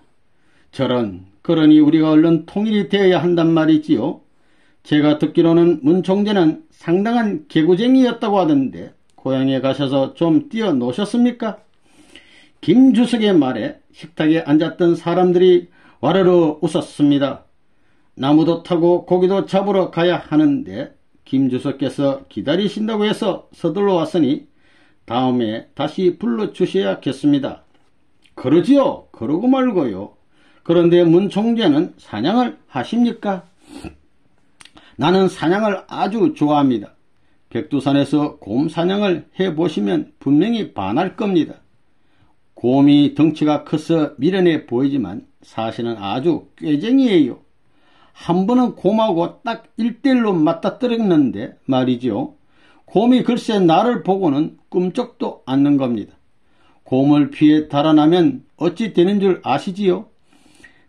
그러니 우리가 얼른 통일이 되어야 한단 말이지요. 제가 듣기로는 문 총재는 상당한 개구쟁이였다고 하던데 고향에 가셔서 좀 뛰어노셨습니까? 김주석의 말에 식탁에 앉았던 사람들이 와르르 웃었습니다. 나무도 타고 고기도 잡으러 가야 하는데 김주석께서 기다리신다고 해서 서둘러 왔으니 다음에 다시 불러주셔야겠습니다. 그러지요. 그러고 말고요. 그런데 문 총재는 사냥을 하십니까? 나는 사냥을 아주 좋아합니다. 백두산에서 곰 사냥을 해보시면 분명히 반할 겁니다. 곰이 덩치가 커서 미련해 보이지만 사실은 아주 꾀쟁이에요. 한 번은 곰하고 딱 1대1로 맞닥뜨렸는데 말이죠. 곰이 글쎄 나를 보고는 꿈쩍도 않는 겁니다. 곰을 피해 달아나면 어찌 되는 줄 아시지요?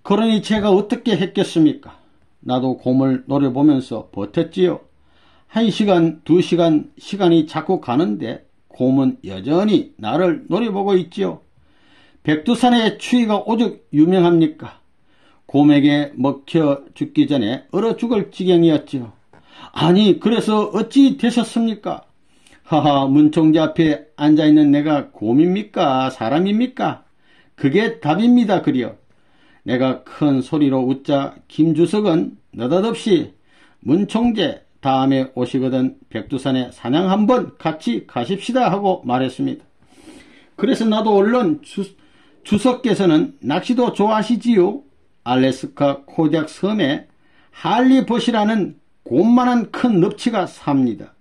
그러니 제가 어떻게 했겠습니까? 나도 곰을 노려보면서 버텼지요. 1시간, 2시간 시간이 자꾸 가는데 곰은 여전히 나를 노려보고 있지요. 백두산의 추위가 오죽 유명합니까? 곰에게 먹혀 죽기 전에 얼어 죽을 지경이었지요. 아니, 그래서 어찌 되셨습니까? 하하, 문총재 앞에 앉아있는 내가 곰입니까? 사람입니까? 그게 답입니다. 그려. 내가 큰 소리로 웃자 김주석은 느닷없이 문총재 다음에 오시거든 백두산에 사냥 한번 같이 가십시다 하고 말했습니다. 그래서 나도 얼른 주석께서는 낚시도 좋아하시지요? 알래스카 코디악 섬에 할리봇이라는 곰만한 큰 넙치가 삽니다.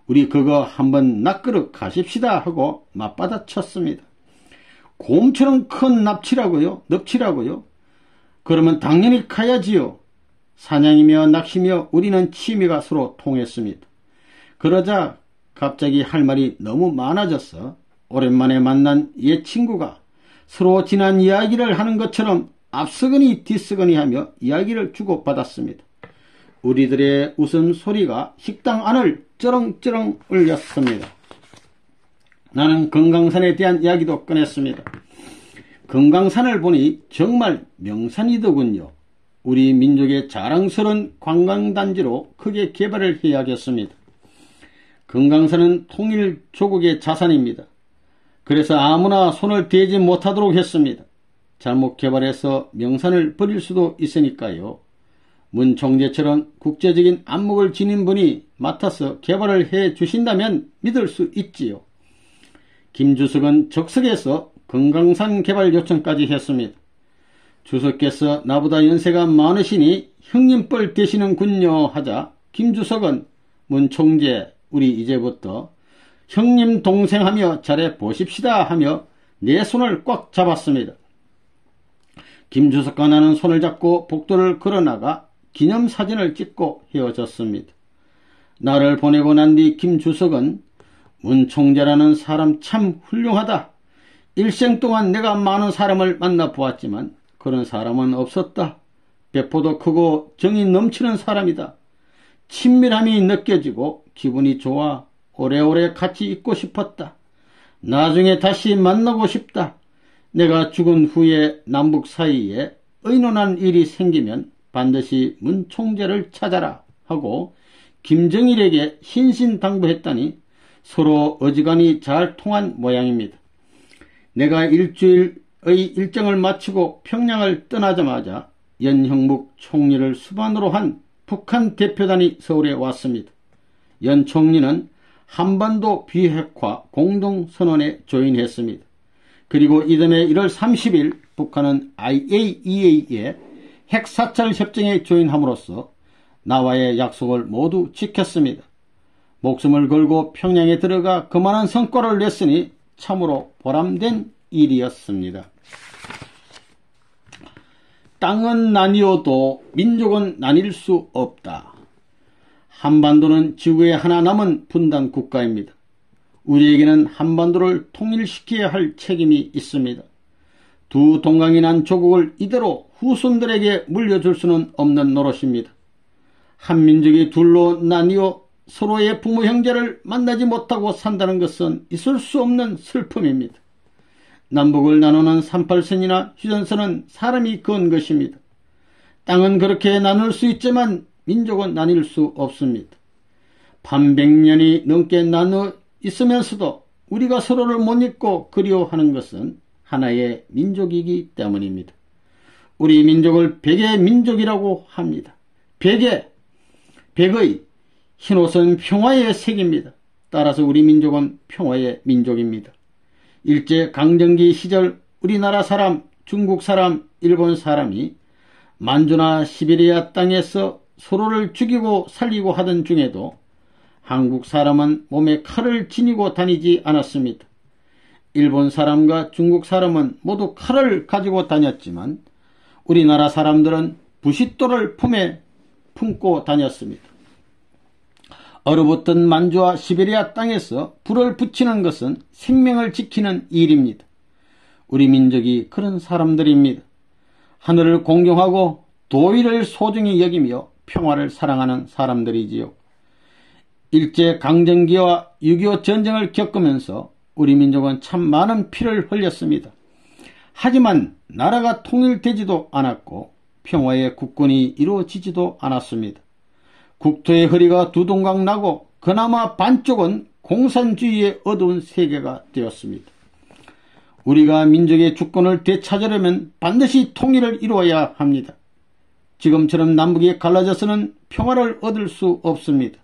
우리 그거 한번 낚으러 가십시다 하고 맞받아 쳤습니다. 곰처럼 큰 납치라고요? 그러면 당연히 가야지요. 사냥이며 낚시며 우리는 취미가 서로 통했습니다. 그러자 갑자기 할 말이 너무 많아져서 오랜만에 만난 옛 친구가 서로 지난 이야기를 하는 것처럼 앞서거니 뒤서거니 하며 이야기를 주고받았습니다. 우리들의 웃음소리가 식당 안을 쩌렁쩌렁 울렸습니다. 나는 금강산에 대한 이야기도 꺼냈습니다. 금강산을 보니 정말 명산이더군요. 우리 민족의 자랑스러운 관광단지로 크게 개발을 해야겠습니다. 금강산은 통일 조국의 자산입니다. 그래서 아무나 손을 대지 못하도록 했습니다. 잘못 개발해서 명산을 버릴 수도 있으니까요. 문 총재처럼 국제적인 안목을 지닌 분이 맡아서 개발을 해 주신다면 믿을 수 있지요. 김 주석은 적석에서 금강산 개발 요청까지 했습니다. 주석께서 나보다 연세가 많으시니 형님뻘 되시는군요 하자 김 주석은 문 총재 우리 이제부터 형님 동생하며 잘해 보십시다 하며 내 손을 꽉 잡았습니다. 김 주석과 나는 손을 잡고 복도를 걸어나가 기념사진을 찍고 헤어졌습니다. 나를 보내고 난 뒤 김 주석은 문 총재라는 사람 참 훌륭하다. 일생 동안 내가 많은 사람을 만나보았지만 그런 사람은 없었다. 배포도 크고 정이 넘치는 사람이다. 친밀함이 느껴지고 기분이 좋아 오래오래 같이 있고 싶었다. 나중에 다시 만나고 싶다. 내가 죽은 후에 남북 사이에 의논한 일이 생기면 반드시 문 총재를 찾아라 하고 김정일에게 신신당부했더니 서로 어지간히 잘 통한 모양입니다. 내가 일주일의 일정을 마치고 평양을 떠나자마자 연형묵 총리를 수반으로 한 북한 대표단이 서울에 왔습니다. 연 총리는 한반도 비핵화 공동선언에 조인했습니다. 그리고 이듬해 1월 30일 북한은 IAEA의 핵사찰 협정에 조인함으로써 나와의 약속을 모두 지켰습니다. 목숨을 걸고 평양에 들어가 그만한 성과를 냈으니 참으로 보람된 일이었습니다. 땅은 나뉘어도 민족은 나뉠 수 없다. 한반도는 지구에 하나 남은 분단 국가입니다. 우리에게는 한반도를 통일시켜야 할 책임이 있습니다. 두 동강이 난 조국을 이대로 후손들에게 물려줄 수는 없는 노릇입니다. 한민족이 둘로 나뉘어 서로의 부모 형제를 만나지 못하고 산다는 것은 있을 수 없는 슬픔입니다. 남북을 나누는 38선이나 휴전선은 사람이 그은 것입니다. 땅은 그렇게 나눌 수 있지만 민족은 나뉠 수 없습니다. 반백년이 넘게 나누어 있으면서도 우리가 서로를 못 잊고 그리워하는 것은 하나의 민족이기 때문입니다. 우리 민족을 백의 민족이라고 합니다. 백의 흰옷은 평화의 색입니다. 따라서 우리 민족은 평화의 민족입니다. 일제강점기 시절 우리나라 사람, 중국 사람, 일본 사람이 만주나 시베리아 땅에서 서로를 죽이고 살리고 하던 중에도 한국 사람은 몸에 칼을 지니고 다니지 않았습니다. 일본 사람과 중국 사람은 모두 칼을 가지고 다녔지만 우리나라 사람들은 부싯돌을 품에 품고 다녔습니다. 얼어붙은 만주와 시베리아 땅에서 불을 붙이는 것은 생명을 지키는 일입니다. 우리 민족이 그런 사람들입니다. 하늘을 공경하고 도의를 소중히 여기며 평화를 사랑하는 사람들이지요. 일제강점기와 6.25 전쟁을 겪으면서 우리 민족은 참 많은 피를 흘렸습니다. 하지만 나라가 통일되지도 않았고 평화의 국권이 이루어지지도 않았습니다. 국토의 허리가 두 동강 나고 그나마 반쪽은 공산주의의 어두운 세계가 되었습니다. 우리가 민족의 주권을 되찾으려면 반드시 통일을 이루어야 합니다. 지금처럼 남북이 갈라져서는 평화를 얻을 수 없습니다.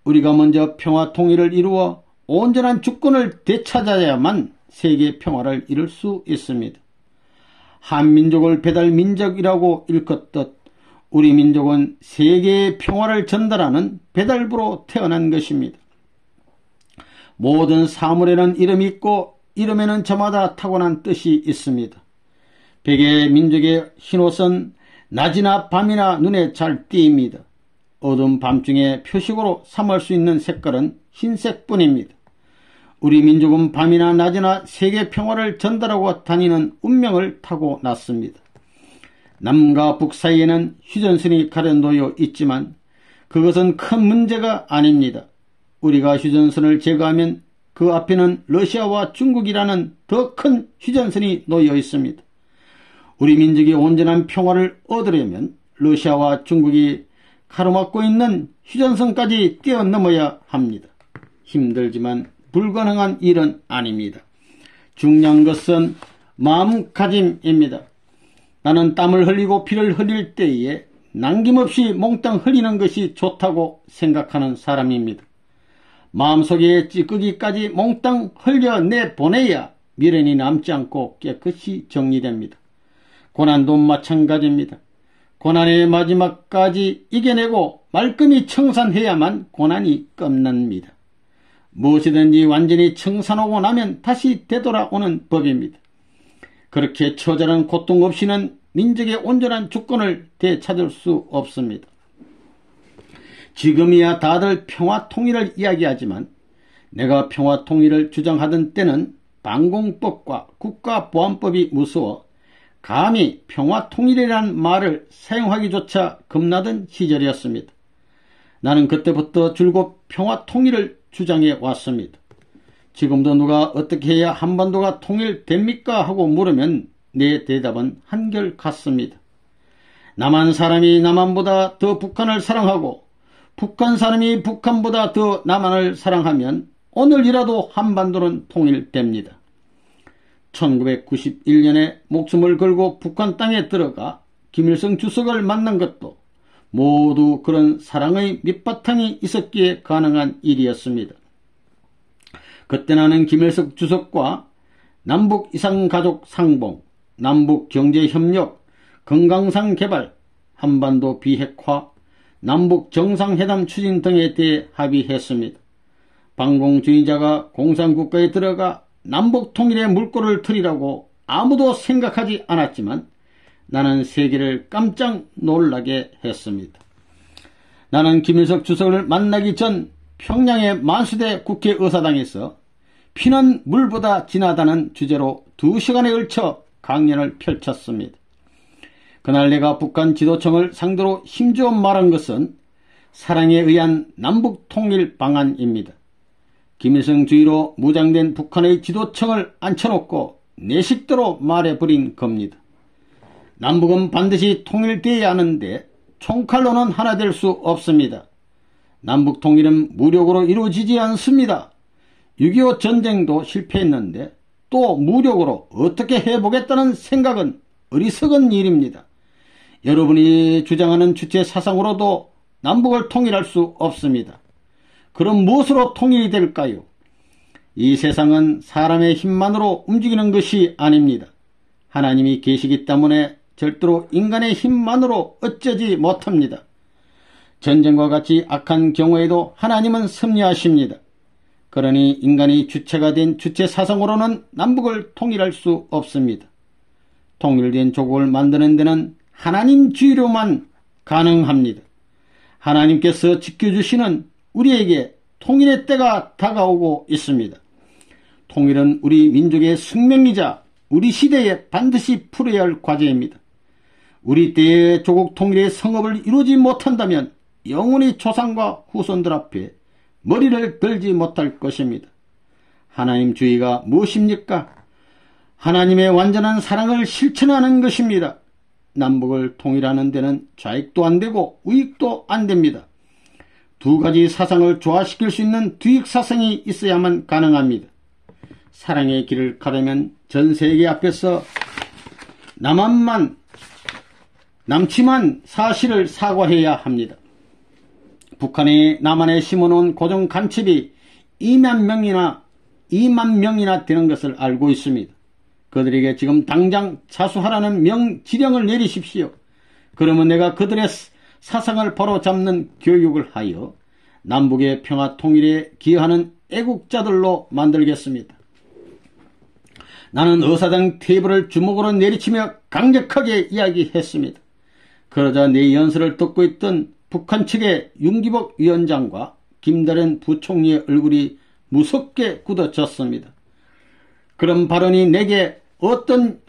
우리가 먼저 평화 통일을 이루어 온전한 주권을 되찾아야만 세계 평화를 이룰 수 있습니다. 한민족을 배달민족이라고 일컫듯 우리 민족은 세계의 평화를 전달하는 배달부로 태어난 것입니다. 모든 사물에는 이름이 있고 이름에는 저마다 타고난 뜻이 있습니다. 백의 민족의 흰옷은 낮이나 밤이나 눈에 잘 띄입니다. 어두운 밤중에 표식으로 삼을 수 있는 색깔은 흰색뿐입니다. 우리 민족은 밤이나 낮이나 세계 평화를 전달하고 다니는 운명을 타고났습니다. 남과 북 사이에는 휴전선이 가려놓여 있지만 그것은 큰 문제가 아닙니다. 우리가 휴전선을 제거하면 그 앞에는 러시아와 중국이라는 더 큰 휴전선이 놓여 있습니다. 우리 민족이 온전한 평화를 얻으려면 러시아와 중국이 가로막고 있는 휴전선까지 뛰어넘어야 합니다. 힘들지만 불가능한 일은 아닙니다. 중요한 것은 마음가짐입니다. 나는 땀을 흘리고 피를 흘릴 때에 남김없이 몽땅 흘리는 것이 좋다고 생각하는 사람입니다. 마음속에 찌꺼기까지 몽땅 흘려내보내야 미련이 남지 않고 깨끗이 정리됩니다. 고난도 마찬가지입니다. 고난의 마지막까지 이겨내고 말끔히 청산해야만 고난이 끝납니다. 무엇이든지 완전히 청산하고 나면 다시 되돌아오는 법입니다. 그렇게 처절한 고통 없이는 민족의 온전한 주권을 되찾을 수 없습니다. 지금이야 다들 평화 통일을 이야기하지만 내가 평화 통일을 주장하던 때는 방공법과 국가보안법이 무서워 감히 평화 통일이라는 말을 사용하기조차 겁나던 시절이었습니다. 나는 그때부터 줄곧 평화 통일을 주장해 왔습니다. 지금도 누가 어떻게 해야 한반도가 통일됩니까? 하고 물으면 내 대답은 한결같습니다. 남한 사람이 남한보다 더 북한을 사랑하고 북한 사람이 북한보다 더 남한을 사랑하면 오늘이라도 한반도는 통일됩니다. 1991년에 목숨을 걸고 북한 땅에 들어가 김일성 주석을 만난 것도 모두 그런 사랑의 밑바탕이 있었기에 가능한 일이었습니다. 그때 나는 김일성 주석과 남북 이산가족 상봉, 남북 경제협력, 건강상 개발, 한반도 비핵화, 남북 정상회담 추진 등에 대해 합의했습니다. 반공주의자가 공산국가에 들어가 남북 통일의 물꼬를 트리라고 아무도 생각하지 않았지만 나는 세계를 깜짝 놀라게 했습니다. 나는 김일성 주석을 만나기 전 평양의 만수대 국회의사당에서 피는 물보다 진하다는 주제로 2시간에 걸쳐 강연을 펼쳤습니다. 그날 내가 북한 지도층을 상대로 힘주어 말한 것은 사랑에 의한 남북 통일 방안입니다. 김일성주의로 무장된 북한의 지도층을 앉혀놓고 내 식대로 말해버린 겁니다. 남북은 반드시 통일되어야 하는데 총칼로는 하나 될 수 없습니다. 남북 통일은 무력으로 이루어지지 않습니다. 6.25 전쟁도 실패했는데 또 무력으로 어떻게 해보겠다는 생각은 어리석은 일입니다. 여러분이 주장하는 주체 사상으로도 남북을 통일할 수 없습니다. 그럼 무엇으로 통일이 될까요? 이 세상은 사람의 힘만으로 움직이는 것이 아닙니다. 하나님이 계시기 때문에 절대로 인간의 힘만으로 어쩌지 못합니다. 전쟁과 같이 악한 경우에도 하나님은 섭리하십니다. 그러니 인간이 주체가 된 주체 사상으로는 남북을 통일할 수 없습니다. 통일된 조국을 만드는 데는 하나님 주의로만 가능합니다. 하나님께서 지켜주시는 우리에게 통일의 때가 다가오고 있습니다. 통일은 우리 민족의 숙명이자 우리 시대에 반드시 풀어야 할 과제입니다. 우리 때의 조국 통일의 성업을 이루지 못한다면 영원히 조상과 후손들 앞에 머리를 들지 못할 것입니다. 하나님 주의가 무엇입니까? 하나님의 완전한 사랑을 실천하는 것입니다. 남북을 통일하는 데는 좌익도 안 되고 우익도 안 됩니다. 두 가지 사상을 조화시킬 수 있는 두익 사상이 있어야만 가능합니다. 사랑의 길을 가려면 전 세계 앞에서 남침한 사실을 사과해야 합니다. 북한이 남한에 심어놓은 고정 간첩이 2만 명이나 되는 것을 알고 있습니다. 그들에게 지금 당장 자수하라는 지령을 내리십시오. 그러면 내가 그들의 사상을 바로잡는 교육을 하여 남북의 평화 통일에 기여하는 애국자들로 만들겠습니다. 나는 의사당 테이블을 주먹으로 내리치며 강력하게 이야기했습니다. 그러자 내 연설을 듣고 있던 북한 측의 윤기복 위원장과 김다련 부총리의 얼굴이 무섭게 굳어졌습니다. 그런 발언이 내게 어떤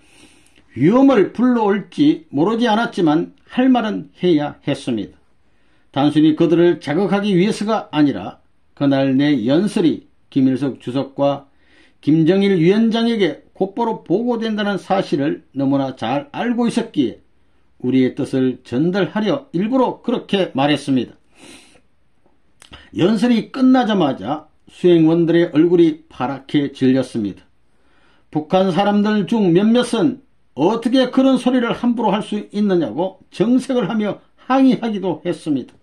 위험을 불러올지 모르지 않았지만 할 말은 해야 했습니다. 단순히 그들을 자극하기 위해서가 아니라 그날 내 연설이 김일성 주석과 김정일 위원장에게 곧바로 보고된다는 사실을 너무나 잘 알고 있었기에 우리의 뜻을 전달하려 일부러 그렇게 말했습니다. 연설이 끝나자마자 수행원들의 얼굴이 파랗게 질렸습니다. 북한 사람들 중 몇몇은 어떻게 그런 소리를 함부로 할 수 있느냐고 정색을 하며 항의하기도 했습니다.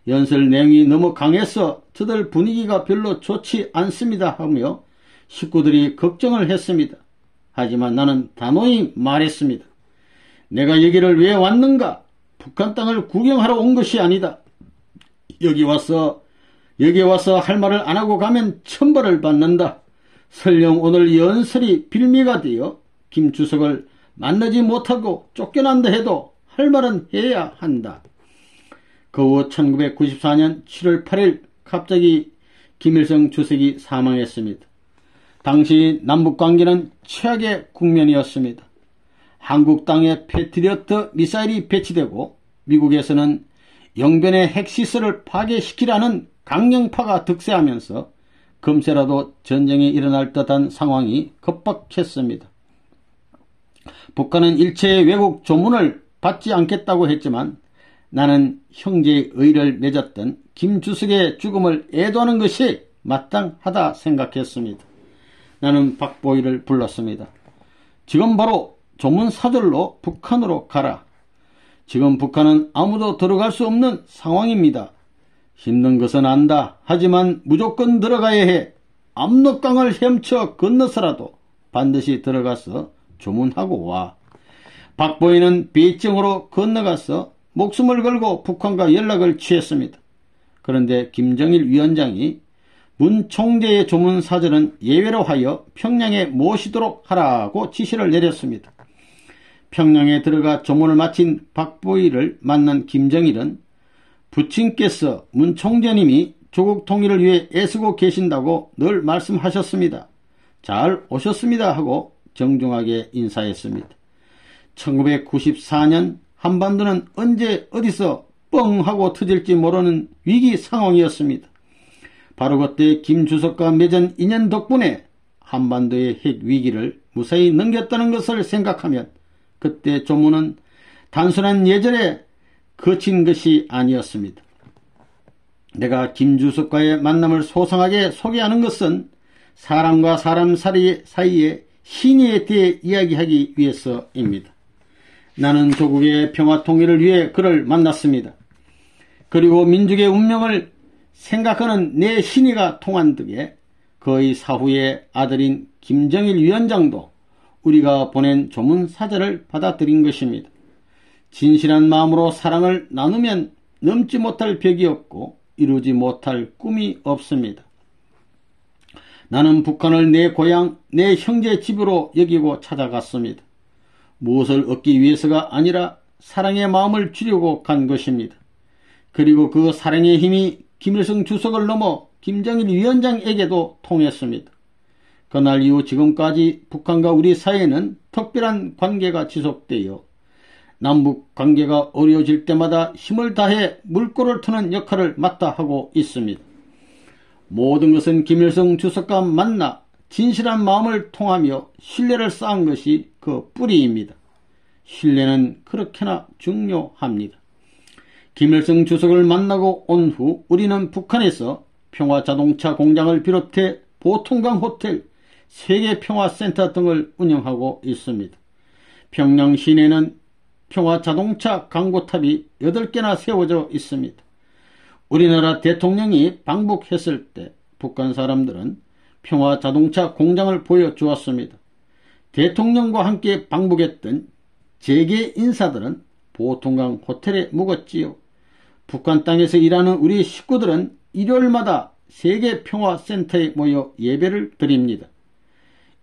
연설 내용이 너무 강해서 저들 분위기가 별로 좋지 않습니다 하며 식구들이 걱정을 했습니다. 하지만 나는 단호히 말했습니다. 내가 여기를 왜 왔는가? 북한 땅을 구경하러 온 것이 아니다. 여기 와서 할 말을 안 하고 가면 천벌을 받는다. 설령 오늘 연설이 빌미가 되어 김 주석을 만나지 못하고 쫓겨난다 해도 할 말은 해야 한다. 그 후 1994년 7월 8일 갑자기 김일성 주석이 사망했습니다. 당시 남북관계는 최악의 국면이었습니다. 한국 땅에 패트리어트 미사일이 배치되고 미국에서는 영변의 핵시설을 파괴시키라는 강령파가 득세하면서 금세라도 전쟁이 일어날 듯한 상황이 급박했습니다. 북한은 일체의 외국 조문을 받지 않겠다고 했지만 나는 형제의 의를 맺었던 김 주석의 죽음을 애도하는 것이 마땅하다 생각했습니다. 나는 박보일을 불렀습니다. 지금 바로 조문사절로 북한으로 가라. 지금 북한은 아무도 들어갈 수 없는 상황입니다. 힘든 것은 안다. 하지만 무조건 들어가야 해. 압록강을 헤엄쳐 건너서라도 반드시 들어가서 조문하고 와. 박보일은 베이징으로 건너가서 목숨을 걸고 북한과 연락을 취했습니다. 그런데 김정일 위원장이 문 총재의 조문사절은 예외로 하여 평양에 모시도록 하라고 지시를 내렸습니다. 평양에 들어가 조문을 마친 박보일을 만난 김정일은 부친께서 문 총재님이 조국 통일을 위해 애쓰고 계신다고 늘 말씀하셨습니다. 잘 오셨습니다 하고 정중하게 인사했습니다. 1994년 한반도는 언제 어디서 뻥 하고 터질지 모르는 위기 상황이었습니다. 바로 그때 김 주석과 맺은 인연 덕분에 한반도의 핵 위기를 무사히 넘겼다는 것을 생각하면 그때 조문은 단순한 예절에 거친 것이 아니었습니다. 내가 김 주석과의 만남을 소상하게 소개하는 것은 사람과 사람 사이의 신의에 대해 이야기하기 위해서입니다. 나는 조국의 평화 통일을 위해 그를 만났습니다. 그리고 민족의 운명을 생각하는 내 신의가 통한 덕에 그의 사후의 아들인 김정일 위원장도 우리가 보낸 조문사절을 받아들인 것입니다. 진실한 마음으로 사랑을 나누면 넘지 못할 벽이 없고 이루지 못할 꿈이 없습니다. 나는 북한을 내 고향, 내 형제 집으로 여기고 찾아갔습니다. 무엇을 얻기 위해서가 아니라 사랑의 마음을 주려고 간 것입니다. 그리고 그 사랑의 힘이 김일성 주석을 넘어 김정일 위원장에게도 통했습니다. 그날 이후 지금까지 북한과 우리 사이에는 특별한 관계가 지속되어 남북 관계가 어려워질 때마다 힘을 다해 물꼬를 트는 역할을 맡아 하고 있습니다. 모든 것은 김일성 주석과 만나 진실한 마음을 통하며 신뢰를 쌓은 것이 그 뿌리입니다. 신뢰는 그렇게나 중요합니다. 김일성 주석을 만나고 온 후 우리는 북한에서 평화자동차 공장을 비롯해 보통강 호텔, 세계평화센터 등을 운영하고 있습니다. 평양 시내는 평화자동차 광고탑이 8개나 세워져 있습니다. 우리나라 대통령이 방북했을 때 북한 사람들은 평화자동차 공장을 보여주었습니다. 대통령과 함께 방북했던 재계 인사들은 보통강 호텔에 묵었지요. 북한 땅에서 일하는 우리 식구들은 일요일마다 세계평화센터에 모여 예배를 드립니다.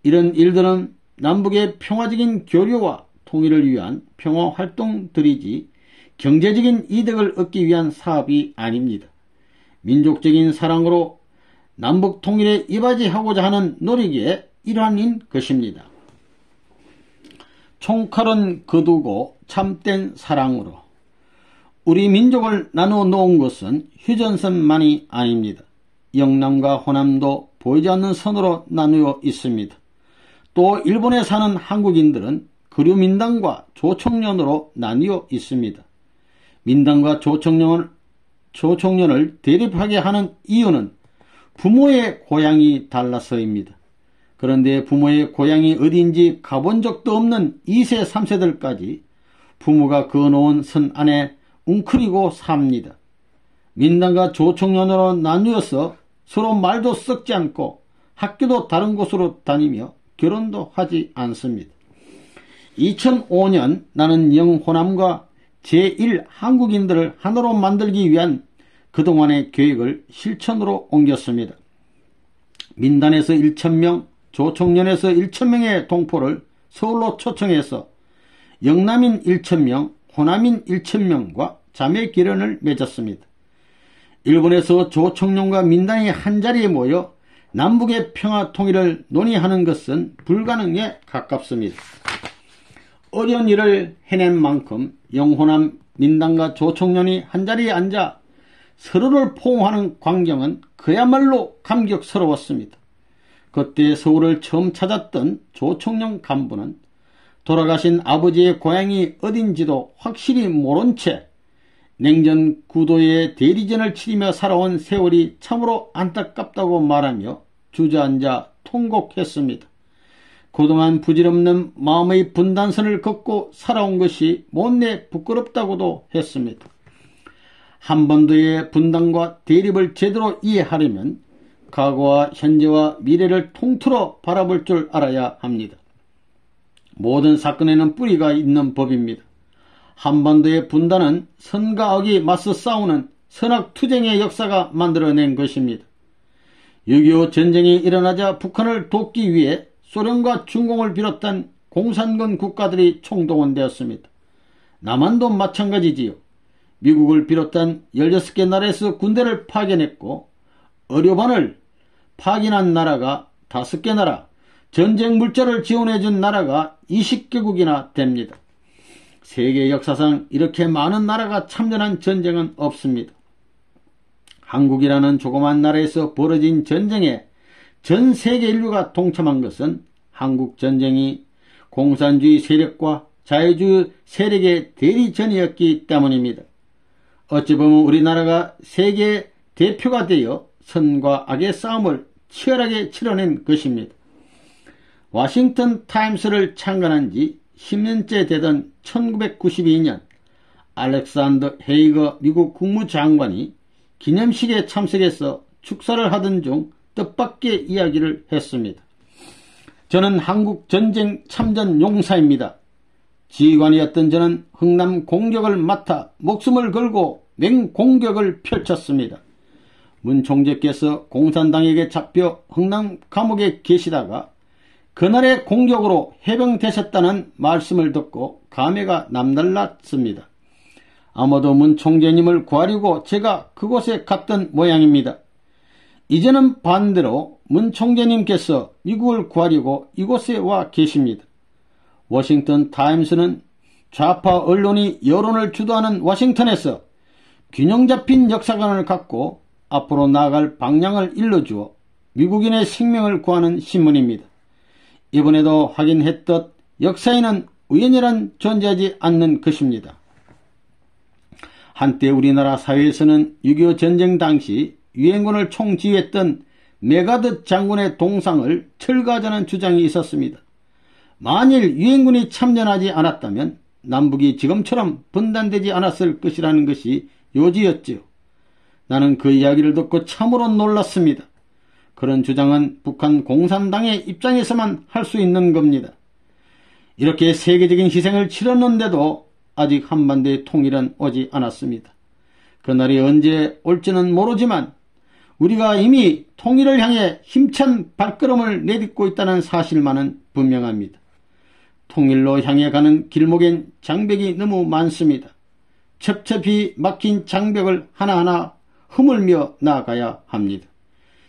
이런 일들은 남북의 평화적인 교류와 통일을 위한 평화활동들이지 경제적인 이득을 얻기 위한 사업이 아닙니다. 민족적인 사랑으로 남북 통일에 이바지하고자 하는 노력의 일환인 것입니다. 총칼은 거두고 참된 사랑으로 우리 민족을 나누어 놓은 것은 휴전선만이 아닙니다. 영남과 호남도 보이지 않는 선으로 나누어 있습니다. 또 일본에 사는 한국인들은 그류민당과 조총련으로 나뉘어 있습니다. 민당과 조총련을 대립하게 하는 이유는 부모의 고향이 달라서입니다. 그런데 부모의 고향이 어디인지 가본 적도 없는 2세, 3세들까지 부모가 그어놓은 선 안에 웅크리고 삽니다. 민당과 조총련으로 나뉘어서 서로 말도 섞지 않고 학교도 다른 곳으로 다니며 결혼도 하지 않습니다. 2005년 나는 영호남과 제1 한국인들을 하나로 만들기 위한 그동안의 계획을 실천으로 옮겼습니다. 민단에서 1,000명, 조총련에서 1,000명의 동포를 서울로 초청해서 영남인 1,000명, 호남인 1,000명과 자매 결연을 맺었습니다. 일본에서 조총련과 민단이 한자리에 모여 남북의 평화 통일을 논의하는 것은 불가능에 가깝습니다. 어려운 일을 해낸 만큼 영호남 민단과 조총련이 한자리에 앉아 서로를 포옹하는 광경은 그야말로 감격스러웠습니다. 그때 서울을 처음 찾았던 조총련 간부는 돌아가신 아버지의 고향이 어딘지도 확실히 모른 채 냉전 구도의 대리전을 치르며 살아온 세월이 참으로 안타깝다고 말하며 주저앉아 통곡했습니다. 그동안 부질없는 마음의 분단선을 걷고 살아온 것이 못내 부끄럽다고도 했습니다. 한반도의 분단과 대립을 제대로 이해하려면 과거와 현재와 미래를 통틀어 바라볼 줄 알아야 합니다. 모든 사건에는 뿌리가 있는 법입니다. 한반도의 분단은 선과 악이 맞서 싸우는 선악투쟁의 역사가 만들어낸 것입니다. 6.25 전쟁이 일어나자 북한을 돕기 위해 소련과 중공을 비롯한 공산군 국가들이 총동원되었습니다. 남한도 마찬가지지요. 미국을 비롯한 16개 나라에서 군대를 파견했고 의료반을 파견한 나라가 5개 나라, 전쟁 물자를 지원해준 나라가 20개국이나 됩니다. 세계 역사상 이렇게 많은 나라가 참전한 전쟁은 없습니다. 한국이라는 조그만 나라에서 벌어진 전쟁에 전 세계 인류가 동참한 것은 한국전쟁이 공산주의 세력과 자유주의 세력의 대리전이었기 때문입니다. 어찌 보면 우리나라가 세계 대표가 되어 선과 악의 싸움을 치열하게 치러낸 것입니다. 워싱턴 타임스를 창간한 지 10년째 되던 1992년 알렉산더 헤이거 미국 국무장관이 기념식에 참석해서 축사를 하던 중 뜻밖의 이야기를 했습니다. 저는 한국전쟁 참전 용사입니다. 지휘관이었던 저는 흥남 공격을 맡아 목숨을 걸고 맹공격을 펼쳤습니다. 문 총재께서 공산당에게 잡혀 흥남 감옥에 계시다가 그날의 공격으로 해병되셨다는 말씀을 듣고 감회가 남달랐습니다. 아마도 문 총재님을 구하려고 제가 그곳에 갔던 모양입니다. 이제는 반대로 문 총재님께서 미국을 구하려고 이곳에 와 계십니다. 워싱턴 타임스는 좌파 언론이 여론을 주도하는 워싱턴에서 균형 잡힌 역사관을 갖고 앞으로 나아갈 방향을 일러주어 미국인의 생명을 구하는 신문입니다. 이번에도 확인했듯 역사에는 우연이란 존재하지 않는 것입니다. 한때 우리나라 사회에서는 6.25 전쟁 당시 유엔군을 총지휘했던 메가드 장군의 동상을 철거하자는 주장이 있었습니다. 만일 유엔군이 참전하지 않았다면 남북이 지금처럼 분단되지 않았을 것이라는 것이 요지였지요. 나는 그 이야기를 듣고 참으로 놀랐습니다. 그런 주장은 북한 공산당의 입장에서만 할 수 있는 겁니다. 이렇게 세계적인 희생을 치렀는데도 아직 한반도의 통일은 오지 않았습니다. 그날이 언제 올지는 모르지만 우리가 이미 통일을 향해 힘찬 발걸음을 내딛고 있다는 사실만은 분명합니다. 통일로 향해 가는 길목엔 장벽이 너무 많습니다. 첩첩이 막힌 장벽을 하나하나 허물며 나아가야 합니다.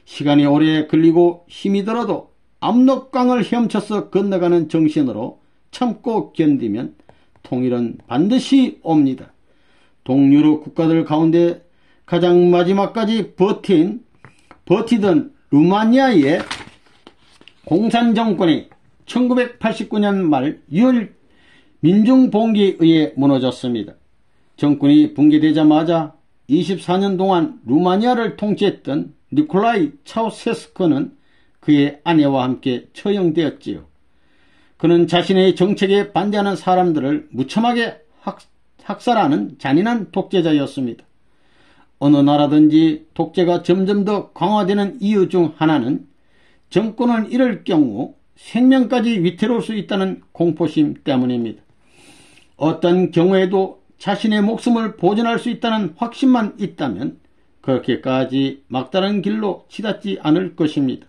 시간이 오래 걸리고 힘이 들어도 압록강을 헤엄쳐서 건너가는 정신으로 참고 견디면 통일은 반드시 옵니다. 동유럽 국가들 가운데 가장 마지막까지 버티던 루마니아의 공산정권이 1989년 말 6월 민중봉기에 의해 무너졌습니다. 정권이 붕괴되자마자 24년 동안 루마니아를 통치했던 니콜라이 차우세스크는 그의 아내와 함께 처형되었지요. 그는 자신의 정책에 반대하는 사람들을 무참하게 학살하는 잔인한 독재자였습니다. 어느 나라든지 독재가 점점 더 강화되는 이유 중 하나는 정권을 잃을 경우 생명까지 위태로울 수 있다는 공포심 때문입니다. 어떤 경우에도 자신의 목숨을 보존할 수 있다는 확신만 있다면 그렇게까지 막다른 길로 치닫지 않을 것입니다.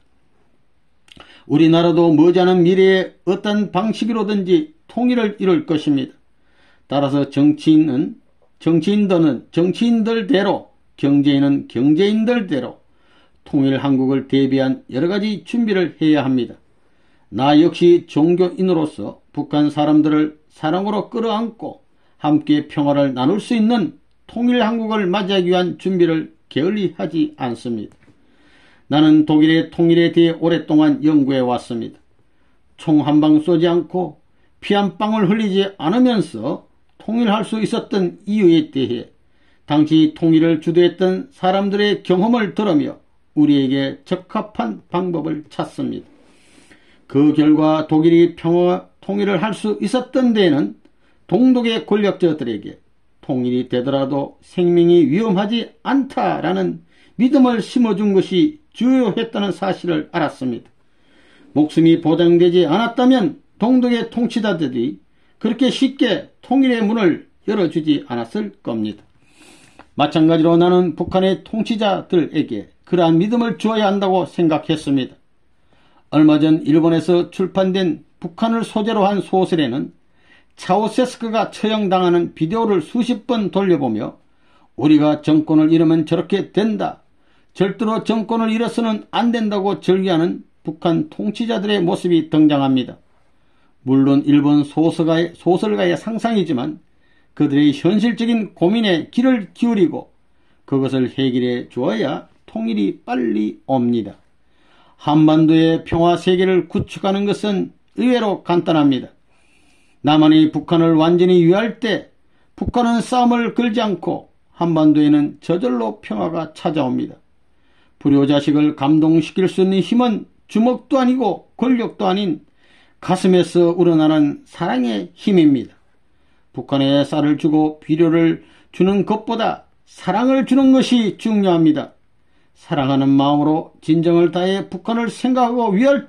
우리나라도 머지않은 미래에 어떤 방식으로든지 통일을 이룰 것입니다. 따라서 정치인들은 정치인들대로, 경제인은 경제인들대로 통일 한국을 대비한 여러가지 준비를 해야 합니다. 나 역시 종교인으로서 북한 사람들을 사랑으로 끌어안고 함께 평화를 나눌 수 있는 통일 한국을 맞이하기 위한 준비를 게을리하지 않습니다. 나는 독일의 통일에 대해 오랫동안 연구해 왔습니다. 총 한 방 쏘지 않고 피 한 방울 흘리지 않으면서 통일할 수 있었던 이유에 대해 당시 통일을 주도했던 사람들의 경험을 들으며 우리에게 적합한 방법을 찾습니다. 그 결과 독일이 통일을 할 수 있었던 데에는 동독의 권력자들에게 통일이 되더라도 생명이 위험하지 않다라는 믿음을 심어준 것이 주요했다는 사실을 알았습니다. 목숨이 보장되지 않았다면 동독의 통치자들이 그렇게 쉽게 통일의 문을 열어주지 않았을 겁니다. 마찬가지로 나는 북한의 통치자들에게 그러한 믿음을 주어야 한다고 생각했습니다. 얼마 전 일본에서 출판된 북한을 소재로 한 소설에는 차우세스크가 처형당하는 비디오를 수십 번 돌려보며 우리가 정권을 잃으면 저렇게 된다, 절대로 정권을 잃어서는 안 된다고 절규하는 북한 통치자들의 모습이 등장합니다. 물론 일본 소설가의 상상이지만 그들의 현실적인 고민에 귀를 기울이고 그것을 해결해 주어야 통일이 빨리 옵니다. 한반도의 평화세계를 구축하는 것은 의외로 간단합니다. 남한이 북한을 완전히 위할 때 북한은 싸움을 걸지 않고 한반도에는 저절로 평화가 찾아옵니다. 불효자식을 감동시킬 수 있는 힘은 주먹도 아니고 권력도 아닌 가슴에서 우러나는 사랑의 힘입니다. 북한에 쌀을 주고 비료를 주는 것보다 사랑을 주는 것이 중요합니다. 사랑하는 마음으로 진정을 다해 북한을 생각하고 위할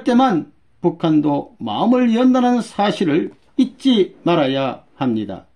때만 북한도 마음을 연다는 사실을 잊지 말아야 합니다.